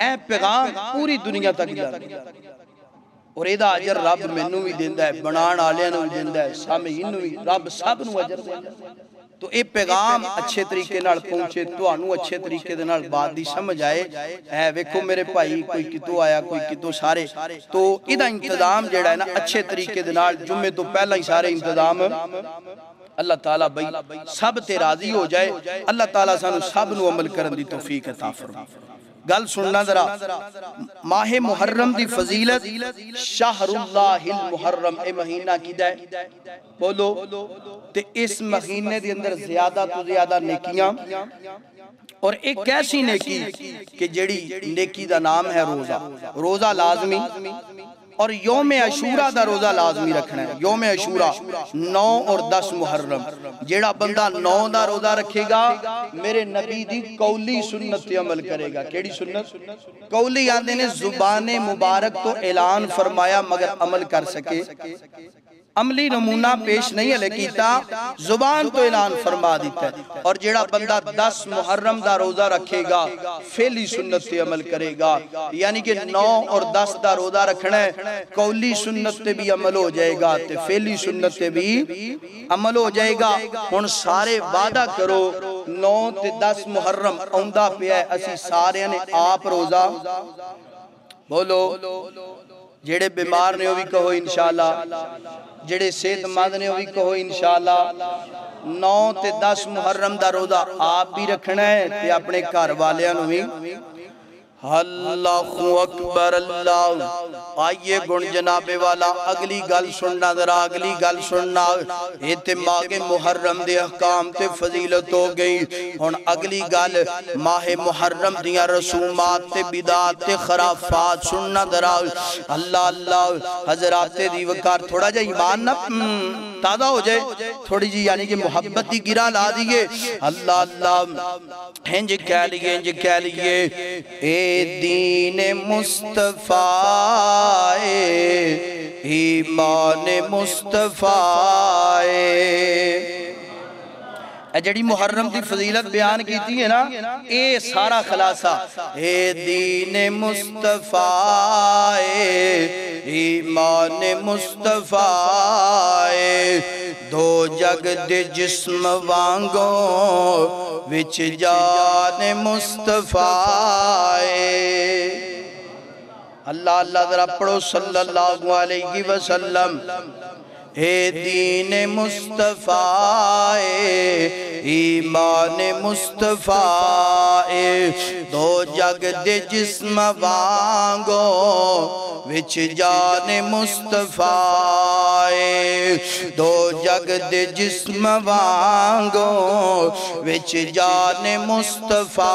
ए पैगाम पूरी दुनिया तक जांदा और एदा अजर रब मैनू भी देंदा है, बनाण वालियां नू भी देंदा है, सामीन नू भी, रब सब नू अजर देंदा है। तो ये पैगाम अच्छे तरीके नाल पहुंचे, तुहानू अच्छे तरीके दे नाल बात दी समझ आए। है वेखो मेरे भाई, कोई कितों आया, कोई कितों सारे, तो इहदा इंतजाम जेड़ा है ना अच्छे तरीके दे नाल जुम्मे तो पहला ही सारे इंतजाम अल्लाह ताला भाई सब ते राजी हो जाए। अल्लाह ताला सानू सब नू अमल करन दी तौफीक अता फरमाए। गल सुनना जरा, माहे मुहर्रम दी फजीलत, शाहरुल्लाहिल मुहर्रम, ए महीना किदा है बोलो। ते इस महीने दे अंदर ज्यादा तो ज्यादा नेकियां, और एक ऐसी नेकी कि जेड़ी नेकी दा नाम है रोजा। रोजा लाजमी, और योम अशूरा दा रोजा लाजमी रखना है। योम अशूरा 9 और 10 मुहर्रम, जेड़ा बंदा 9 दा रोजा रखेगा मेरे नबी दी कौली सुन्नत ते अमल करेगा। केड़ी सुन्नत? कौली आंदे ने जुबाने मुबारक तो ऐलान फरमाया मगर अमल कर सके, अमली नमूना पेश नहीं हले कीता, जुबान तो ऐलान फरमा दिता है। और जेड़ा बंदा 10 मुहर्रम दा रोजा रखेगा फेली सुन्नत पे अमल करेगा, यानी कि 9 और 10 दा रोजा रखना है, कौली सुन्नत पे भी अमल हो जाएगा ते फेली सुन्नत पे भी अमल हो जाएगा। हुण सारे वादा करो 9 ते 10 मुहर्रम आउंदा पिया, असी सारे ने आप रोजा बोलो। जेड़े बीमार ने वो भी कहो इंशाअल्लाह, जेड़े सेहतमंद ने वो भी कहो इंशाअल्लाह। 9 ते 10 मुहर्रम दा रोजा आप भी रखना है ते अपने घर वालियां नू भी। अल्लाहु अकबर अल्लाह। आइए गुण जनाबे वाला, अगली गल सुनना जरा, अगली गल सुनना। इत्थे माहे मुहर्रम दे अहकाम ते फजीलत हो गई। हुण अगली गल माहे मुहर्रम दियां रसूमात ते बिदात ते खराफात सुनना जरा। अल्लाह अल्लाह हजराते दी वकार, थोड़ा जा ईमान ना ताज़ा हो जाए थोड़ी जी, यानी कि मोहब्बत की गिरा ला दिए। अल्लाह अल्लाह इंज कह लिए, इंज कह लिए, ए दीन मुस्तफा ईमान मुस्तफा। जड़ी मुहर्रम की फजीलत बयान की है ना, ये सारा खलासा ए दीन मुस्तफा ईमान मुस्तफा, दो जग दे जिस्म वांगो विच जान मुस्तफा। अल्लाह अल्लाह जरा पढ़ो सल्लल्लाहु अलैहि वसल्लम। हे दीन मुस्तफा ईमान मुस्तफा, दो जग दे जिस्म वांगो विच जान मुस्तफा, दो जग दे जिस्म वांगो विच जान मुस्तफा।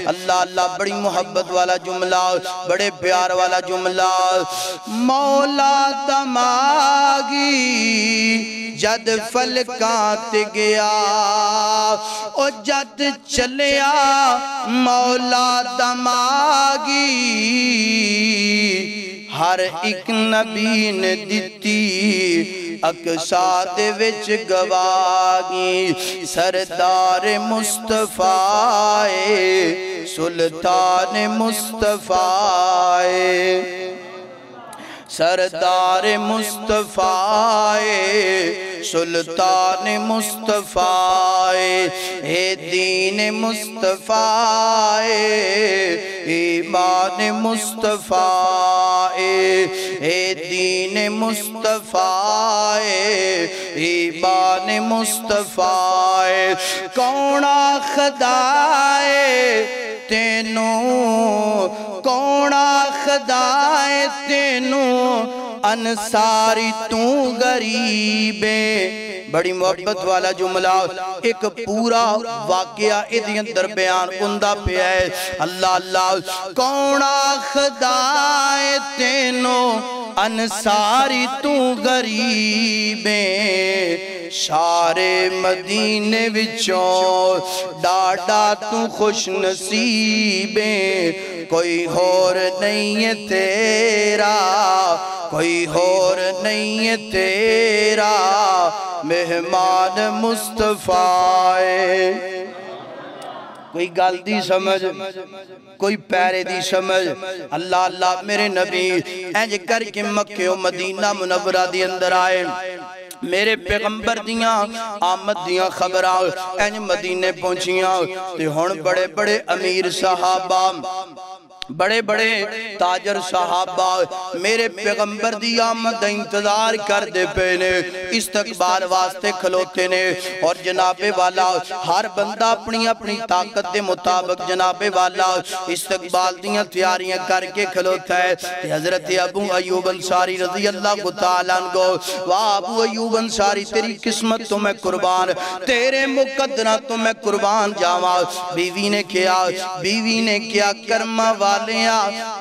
अल्लाह अल्लाह बड़ी मोहब्बत वाला जुमला, बड़े प्यार वाला जुमला। मौला तमागी जद फलकात गया, ओ जद चलिया मौला तमागी, हर एक नबी ने दिती अकसा दे विच गवाही। सरदार मुस्तफा सुल्तान मुस्तफा, सरदार मुस्तफा सुल्तान मुस्तफ़ाए, ए दीन मुस्तफ़ाए, ईमान मुस्तफ़ाए, ए दीन मुस्तफ़ाए, ईमान मुस्तफ़ाए। कौना खुदाए तेनू, कौना खुदाए तेनू, अंसारी तू गरीबे। बड़ी मोहब्बत वाला जुमला, एक पूरा वाकया इहदे अंदर बयान हुंदा पिया है। अल्लाह अल्लाह, कौना खुदाए तेनू, अंसारी तू गरीबे। सारे मदीने विचों डाडा तू खुश नसीबे। कोई होर नहीं है तेरा, कोई होर नहीं है तेरा, मेहमान मुस्तफ़ाए। कोई गल दी समझ, कोई पैरे दी समझ। अल्लाह अल्लाह, मेरे नबी इंज करके मक्के मदीना मुनव्वरा दी अंदर आए। मेरे पैगंबर दियां आमद दियां खबरां इंज मदीने पहुंचियां ते हुण बड़े बड़े अमीर सहाबा, बड़े बड़े ताजर सहाबा मेरे पैगंबर दी आमद दा इंतजार करते पे ने, इस्तकबाल वास्ते खलोते ने। और जनाबे वाला हर बंदा अपनी अपनी ताकत के मुताबिक जनाबे वाला इस्तकबाल दियां तैयारियां करके खलोता है। हजरत अबू अयूब अंसारी रज़ी अल्लाह तआला अन्हु, वाह अबू अयूब अंसारी तेरी किस्मत तो मैं कुर्बान, तेरे मुकद्दरा तो मैं कुर्बान जावा। बीवी ने क्या कर्मा वालिया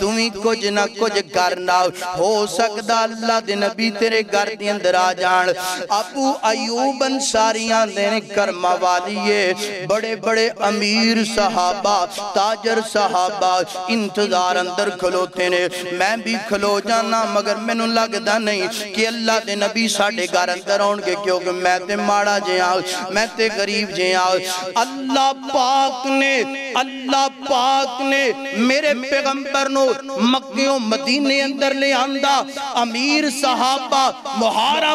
तुम्ही कुछ ना कुछ करना, हो सकदा अल्लाह दे नबी तेरे घर दे अंदर आ जान। अबू अयूब अंसारी आंदे ने कर्मा वालिए, बड़े बड़े अमीर सहाबा ताजर सहाबा इंतजार अंदर खलोते ने। मैं भी खलो जाना मगर मैनू लगदा नहीं कि अल्लाह दे नबी साडे घर अंदर आउणगे, क्योंकि मैं ते माड़ा जिहा, मैं ते गरीब जिहा। अल्लाह पाक ने मेरे पैगंबर नो मक्के मदीने अंदर ले आंदा। अमीर सहाबा मुहारा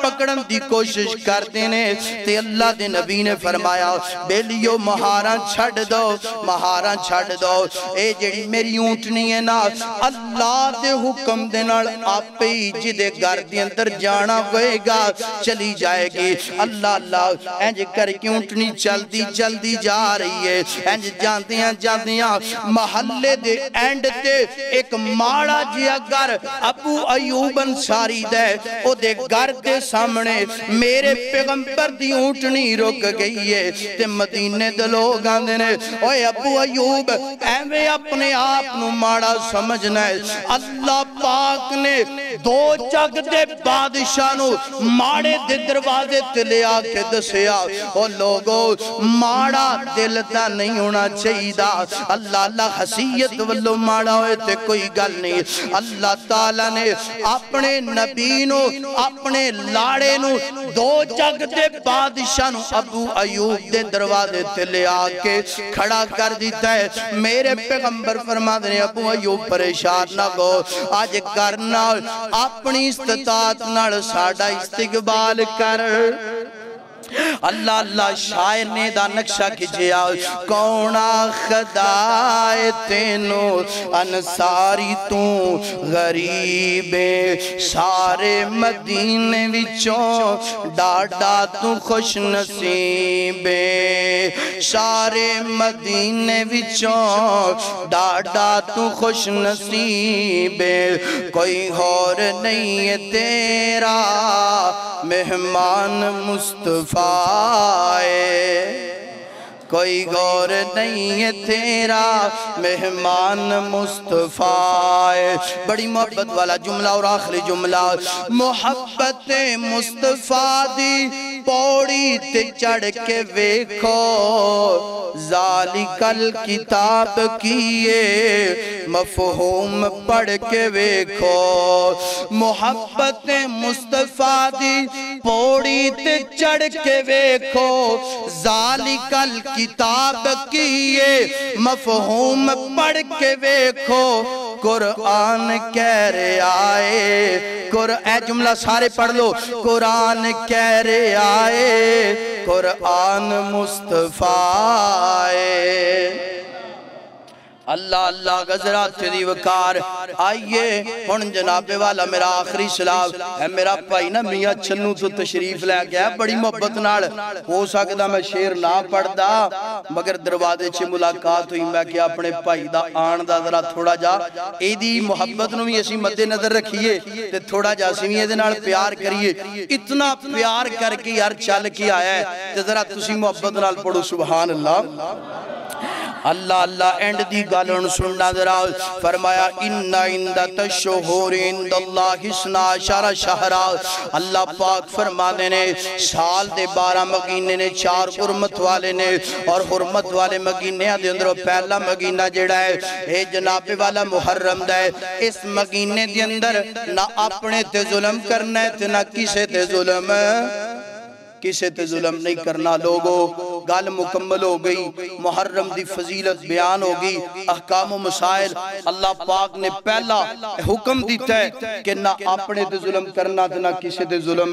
पकड़न दी कोशिश करते ने ते अल्लाह दे नबी ने फरमाया, बेलियो मुहारा छड़ दो, मुहारा छड़ दो। ए जेड़ी मेरी ऊंटनी है ना, अल्लाह दे हुक्म दे नाल आपे ही जिदे घर दे अंदर जाना होएगा चली जाएगी। अल्लाह अल्लाह, इंज करके ऊंटनी चलदी चलदी जा रही है। इंज जांदियां जांदियां महल्ले दे एंड ते एक माड़ा जिहा घर अबू अयूब अंसारी दे ओदे घर दे सामने मेरे पैगंबर दी ऊंटनी रुक गई है। ते मदीने दे लोग आंदे ने, ओए अबू अयूब एवें अपने आप नू माड़ा समझना है। अल्लाह पाक ने दो जग दे बादशाह नू माड़े दे दरवाजे ते ले आके दसिया, ओ लोगो माड़ा दिल दा नहीं होना चाहिए। अल्लाह अल्लाह हसीयत वल्लों माड़ा होए ते कोई गल नहीं। अल्लाह ताला ने अपने नबी नू अपने लाड़े नू दो जग दे बादशाह नू अबू अयूब दे दरवाजे ते ले आके खड़ा कर दिता है। मेरे पैगंबर फरमाते ने, अबू अयूब परेशान ना हो, आज करना अपनी इस्तिताअत नाल साडा इस्तिकबाल कर। अल्लाह अल्लाह, शायर ने दा नक्शा खिंचिया, कौना खुदाए तेनू अंसारी तू गरीबे। सारे मदीने विचों डाडा तू खुश नसीबे। सारे मदीने विचों डाडा तू खुश नसीबे। कोई होर नहीं है तेरा, मेहमान मुस्तफ़ा कोई गौर नहीं है तेरा, मेहमान मुस्तफ़ा। बड़ी मोहब्बत वाला जुमला और आखिरी जुमला, मोहब्बत मुस्तफ़ा दी पौड़ी ते चढ़ के वेखो, ज़ालिकल किताब किए मफ़हूम पढ़ के वेखो। मोहब्बत मुस्तफ़ा दी पौड़ी ते चढ़ के वेखो, ज़ालिकल किताब किए मफ़हूम पढ़ के वेखो। कुरान कह रहे आए, ए जुमला सारे पढ़ लो, कुरान कह रहे आए, कुरान मुस्तफा आए। अल्लाह अल्लाह गजरात दी वकार। आइए हुण जनाबे वाला मेरा आखिरी सलाम है, मेरा भाई ना मियां चन्नू तो तशरीफ लैके आया बड़ी मोहब्बत नाल। हो सकदा मैं शेर ना पढ़दा, मगर दरवाजे च मुलाकात हुई, मैं क्या अपने भाई दा आन दा जरा थोड़ा जा एदी मोहब्बत नूं भी असीं मद्दे नजर रखिए ते थोड़ा जा असीं भी एदे नाल प्यार करिए। इतना प्यार करके यार चल के आया है ते जरा तुसीं मोहब्बत नाल पढ़ो सुभान अल्लाह। अल्लाह अल्लाह एंड दी गल हुण सुनना जरा। फरमाया इन्ना इंदा तशहुर इंदल्लाह हिस्ना अशरा शहरा। अल्लाह पाक फरमाते ने साल दे 12 महीने ने, 4 हुरमत वाले ने, और हुरमत वाले महीनों दे अंदर पहला महीना जेड़ा है ये जनाबे वाला मुहर्रम दा है। इस महीने दे अंदर ना अपने ते जुल्म करना है ते ना किसे ते जुल्म, किसे ते जुल्म नहीं करना। लोगो गल मुकम्मल हो गई, मुहर्रम दी फजीलत बयान हो गई, अहकाम मसाइल। अल्लाह पाक ने पहला हुक्म दिता है कि ना अपने ते जुल्म करना ते ना किसे ते जुल्म,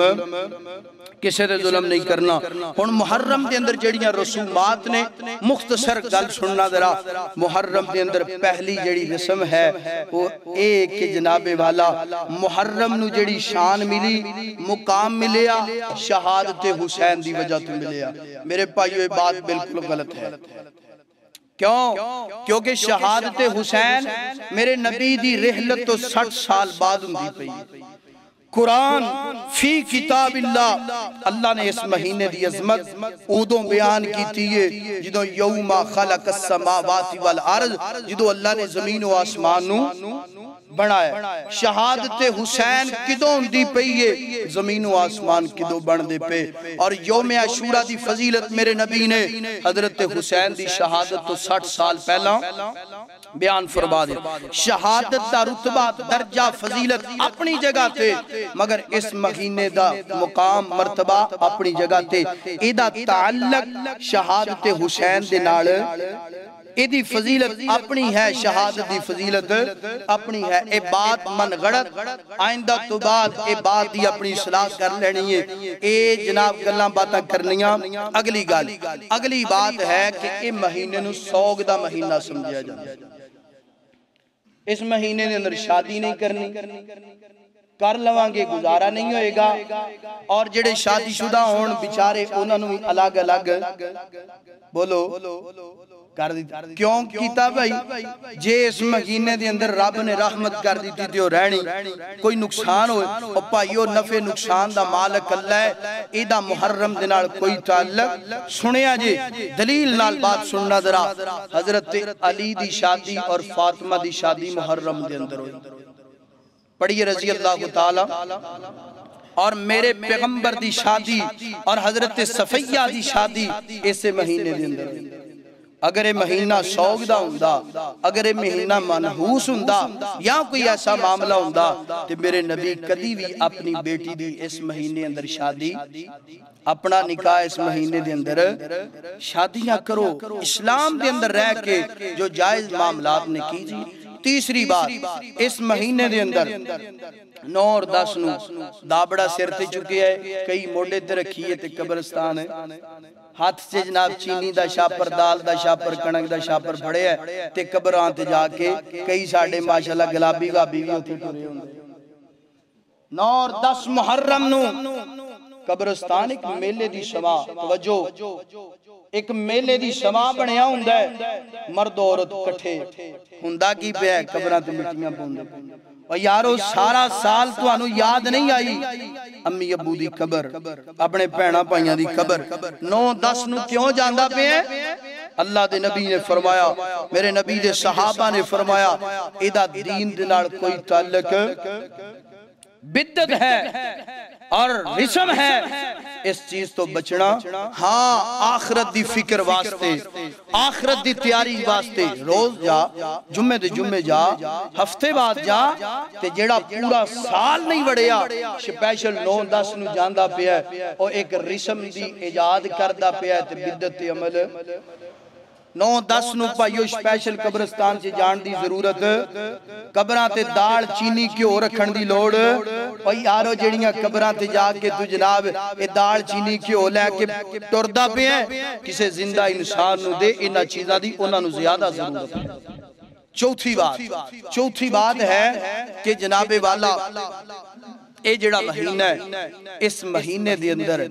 किसे ते जुल्म नहीं करना। हुण मुहर्रम दे अंदर जेड़ियां रसूमात ने, मुख्तसर गल सुनना जरा। मुहर्रम दे अंदर पहली जेड़ी रस्म है वो ए कि जनाबे वाला मुहर्रम नू जेड़ी शान मिली, मुकाम मिलिया, शहादत हुसैन दी वजह तो मिलिया। मेरे भाइयों ये बात बिल्कुल गलत है। क्यों? क्योंकि शहादत हुसैन मेरे नबी दी रिहलत तो 60 साल बाद हुंदी पई। कुरान फी किताबिल्लाह, अल्लाह ने इस महीने दी अजमत उदों बयान की है जिदों यौमा खलक़स समावाति वल अर्ज़, जिदों अल्लाह ने जमीन और आसमान नू बनाया। शहादत हुसैन किदों हुंदी पई है, जमीन और आसमान किदों बनदे पे। और यौम आशूरा दी फजीलत मेरे नबी ने हजरत हुसैन दी शहादत तो 60 साल पहला बयान फरमा दे। शहादत दा रुतबा, दर्जा, फजीलत अपनी जगह ते, मगर इस महीने दा मुकाम, मर्तबा अपनी जगह ते। इदा ताल्लुक शहादत हुसैन दे नाल, इदी फजीलत अपनी है, शहादत दी फजीलत अपनी है। ए बात मन गड़त आइंदा तो बाद ए बात दी अपनी सलाह कर लेनी है। ए जनाब गल्लां बातां करनियां। अगली गल, अगली बात है कि ए महीने नूं सौग दा महीना समझिया जांदा। इस महीने दे अंदर शादी नहीं करनी, कर लवांगे गुजारा नहीं होएगा। और जेड़े शादीशुदा होण बेचारे उन्हां नूं अलग अलग बोलो कर दी। क्यों कीता भाई? जे इस महीने दे अंदर रब ने रहमत कर दी ते रहनी, कोई नुकसान होए और भाईओ नफे नुकसान दा मालिक अल्लाह है। इदा मुहर्रम दे नाल कोई ताल्लुक सुनिया जे दलील नाल बात सुनना जरा। हजरत अली दी शादी और फातिमा दी शादी मुहर्रम दे अंदर हुई, पढ़िए रजी अल्लाह ताला। और मेरे पैगंबर दी शादी और हजरत सफैया दी शादी इसे महीने दे अंदर हुई। अगर ये महीना सौग दा हुंदा, अगर ये महीना मनहूस हुंदा या कोई ऐसा मामला हुंदा ते मेरे नबी कदी भी अपनी बेटी दी इस महीने अंदर शादी, अपना निकाह इस महीने दे अंदर शादियां करो, इस्लाम दे अंदर रह के जो जायज मामलात ने कीजिए। तीसरी बात, इस महीने दे अंदर 9 और 10 नू दाबड़ा सिर ते चुके है, कई मोढे ते रखी है ते कब्रिस्तान है, हाथ से जनाब चीनी दा शापर, दाल दा शापर, कणक दा शापर फड़िया ते कब्रां ते जाके कई साडे माशाअल्लाह गुलाबी गाबी भी उत्थे टुरे हुंदे। 9 और 10 मुहर्रम नू कब्रिस्तान एक मेले दी सभा, तवज्जो, एक मेले दी सभा बनया हुंदा है। मर्द औरत इकट्ठे हुंदा की पिया, कब्रां ते मिट्टियां पाउंदे। और यारो सारा साल तुहानू याद नहीं आई अम्मी अबू दी कबर, अपने भैणा भाइयां दी कबर 9-10 नू क्यों जांदा पिया? अल्लाह दे नबी ने फरमाया, मेरे नबी दे सहाबा ने फरमाया, इदा दीन दे नाल कोई ताल्लुक बिद्दत है और रिस्म है, इस चीज तो बचना। हाँ, आखरत दी फिक्र वास्ते, आखरत दी तैयारी वास्ते रोज जा, जुम्मे दे जुम्मे जा, हफ्ते बाद जा, ते जेड़ा पूरा साल नहीं वड़िया स्पेशल 9-10 नू जांदा पिया और एक रिस्म दी इजाद करदा पिया ते बिद्दत ते अमल 9-10 ਨੂੰ ਭਾਈਓ ਸਪੈਸ਼ਲ ਕਬਰਸਤਾਨ 'ਚ ਜਾਣ ਦੀ ਜ਼ਰੂਰਤ। ਕਬਰਾਂ ਤੇ ਦਾਲ ਚੀਨੀ ਘਿਓ ਰੱਖਣ ਦੀ ਲੋੜ। ਓ ਯਾਰੋ ਜਿਹੜੀਆਂ ਕਬਰਾਂ ਤੇ ਜਾ ਕੇ ਤੂੰ ਜਨਾਬ ਇਹ ਦਾਲ ਚੀਨੀ ਘਿਓ ਲੈ ਕੇ ਟੁਰਦਾ ਪਿਆ, ਕਿਸੇ ਜ਼ਿੰਦਾ ਇਨਸਾਨ ਨੂੰ ਦੇ ਇਹਨਾਂ ਚੀਜ਼ਾਂ ਦੀ ਉਹਨਾਂ ਨੂੰ ਜ਼ਿਆਦਾ ਜ਼ਰੂਰਤ ਹੈ। चौथी बात है कि जनाबे वाला ये जड़ा महीना है, इस महीने दे अंदर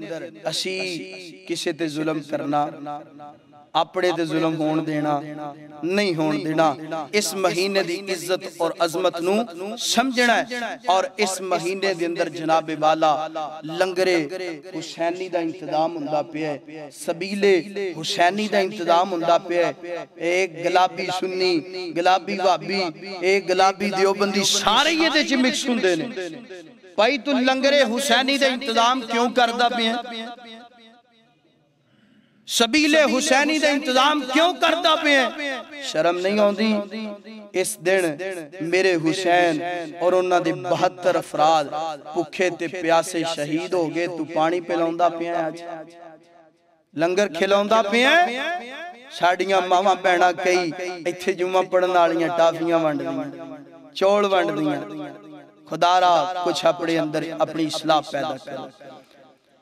असी किसी ते जुल्म करना, अपने ते जुल्म होण देना नहीं होण देना। इस महीने दी इज्जत और अजमत नू समझना है। और इस महीने दे अंदर जनाबे वाला लंगरे हुसैनी दा इंतजाम हुंदा पिया है, सबीले हुसैनी दा इंतजाम हुंदा पिया है। एक गुलाबी सुन्नी, गुलाबी वाबी, एक गुलाबी देवबंदी सारे इहदे च मिक्स हुंदे ने। भाई तू लंगरे हुसैनी दा इंतजाम क्यों करदा पिया, सबीले हुसैनी का इंतजाम क्यों करता पे? शर्म नहीं आती? इस दिन मेरे हुसैन और उन्होंने 72 अफराद भुखे ते प्यासे शहीद हो गए, तू पानी पिलाउंदा पिया, अज लंगर खिलाउंदा पिया। साडियां मावां भैणां कई इत्थे जुम्मा पढ़न वालियां टाफियां वंडदियां, चौल वंडदियां। खुदारा कुछ अपने अंदर अपनी इस्लाह पैदा कर,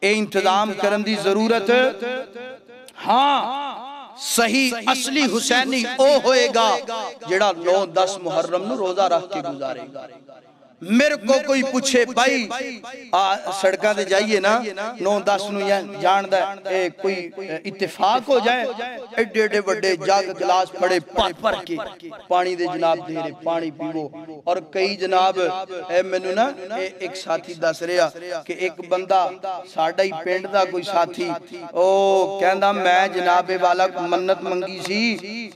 ए इंतजाम करन दी जरूरत। हाँ सही असली हुसैनी ओ होएगा जेड़ा 9-10 मुहर्रम नु रोजा रख के गुजारेगा। मेरे को कोई पूछे भाई सड़कों से जाइए ना 9-10 जानदा कोई इत्तेफाक हो जाए, एडे एडे बड़े जग गिलास फड़े भर भर के पानी दे जनाब दे रहे, पानी पीवो। और कई जनाब मैनू ना एक साथी दस रहा कि एक बंदा साडा ही पिंड दा कोई साथी ओ कहंदा मैं जनाबे वाला मन्नत मंगी सी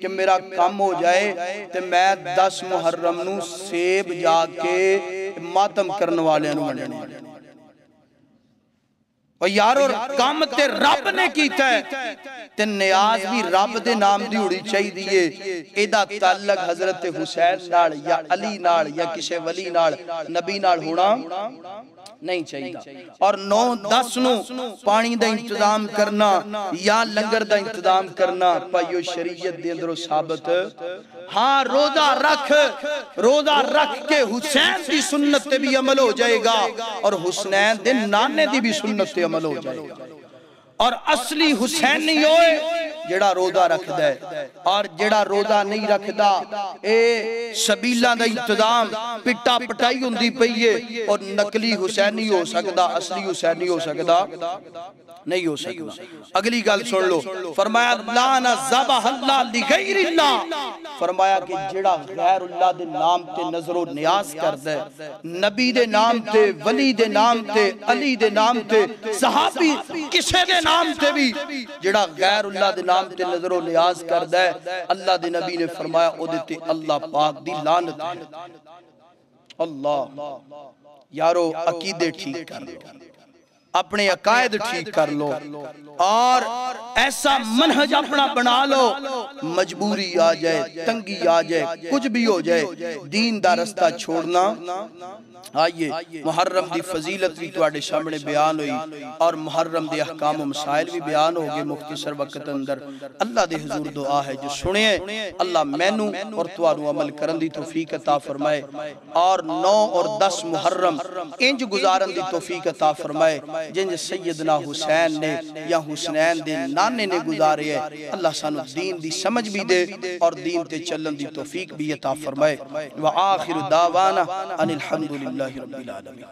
कि मेरा काम हो जाए ते मैं 10 मुहर्रम नू सेब जाके मातम करने वाले यारो काम ते रब ने कीता है ते नियाज भी रब दे नाम दी होनी चाहिए। एदा ताल्लुक हजरत हुसैन नाल या अली नाल या किसी वली नाल नबी नाल होना नहीं चाहिए। और 9-10 नु पानी दा इंतजाम करना या लंगर दा इंतजाम करना भाइयों शरीयत दे अंदरों साबित। हाँ रोजा रख के हुसैन दी सुन्नत ते भी अमल हो जाएगा और हुसैन दे नाने दी भी सुन्नत ते अमल हो जाएगा। और असली हुसैनी होए जेड़ा रोजा रखदा है, और जेड़ा रोजा नहीं रखदा ए सबीला दा इंतजाम पिटा पटाई हुंदी पई है। और नकली हुसैनी हो सकदा, असली हुसैनी हो सकदा नहीं हो सकदा। अगली गल सुन लो, फरमाया लाना ज़बह अल्लाह लिगैरिल्लाह, फरमाया कि जेड़ा गैरुल्लाह दे नाम ते नजरो नियाज करदा है, नबी दे नाम ते, वली दे नाम ते, अली दे नाम ते, सहाबी किसे दे नाम ते भी जेड़ा गैरुल्लाह दे नाम ते नजरो नियाज करदा है, अल्लाह दे नबी ने फरमाया ओदे ते अल्लाह पाक दी लानत है। अल्लाह यारो अकीदे ठीक कर लो, अपने अकायद ठीक कर लो और ऐसा मनहज अपना बना लो। मजबूरी आ जाए, तंगी आ जाए, कुछ भी हो जाए, दीन दा रास्ता छोड़ना। आइए मुहर्रम दी फजीलत भी तुहाडे सामने बयान हुई और मुहर्रम दे अहकाम व मसाइल भी बयान हो गए मुख्तसर वक्त अंदर। अल्लाह दे हुजूर दुआ है जो सुने अल्लाह मैनू और तुहानू अमल करन दी तौफीक अता फरमाए और 9 और 10 मुहर्रम इंज गुजारन दी तौफीक अता फरमाए जिंज सैयदना हुसैन ने या हुसैन दे नाने ने गुजारे है। अल्लाह सानू दीन दी समझ भी दे और दीन ते चलन दी तौफीक भी अता फरमाए। व आखिर दावाना अनिल हम्दुलिल्लाहि रब्बिल आलमीन।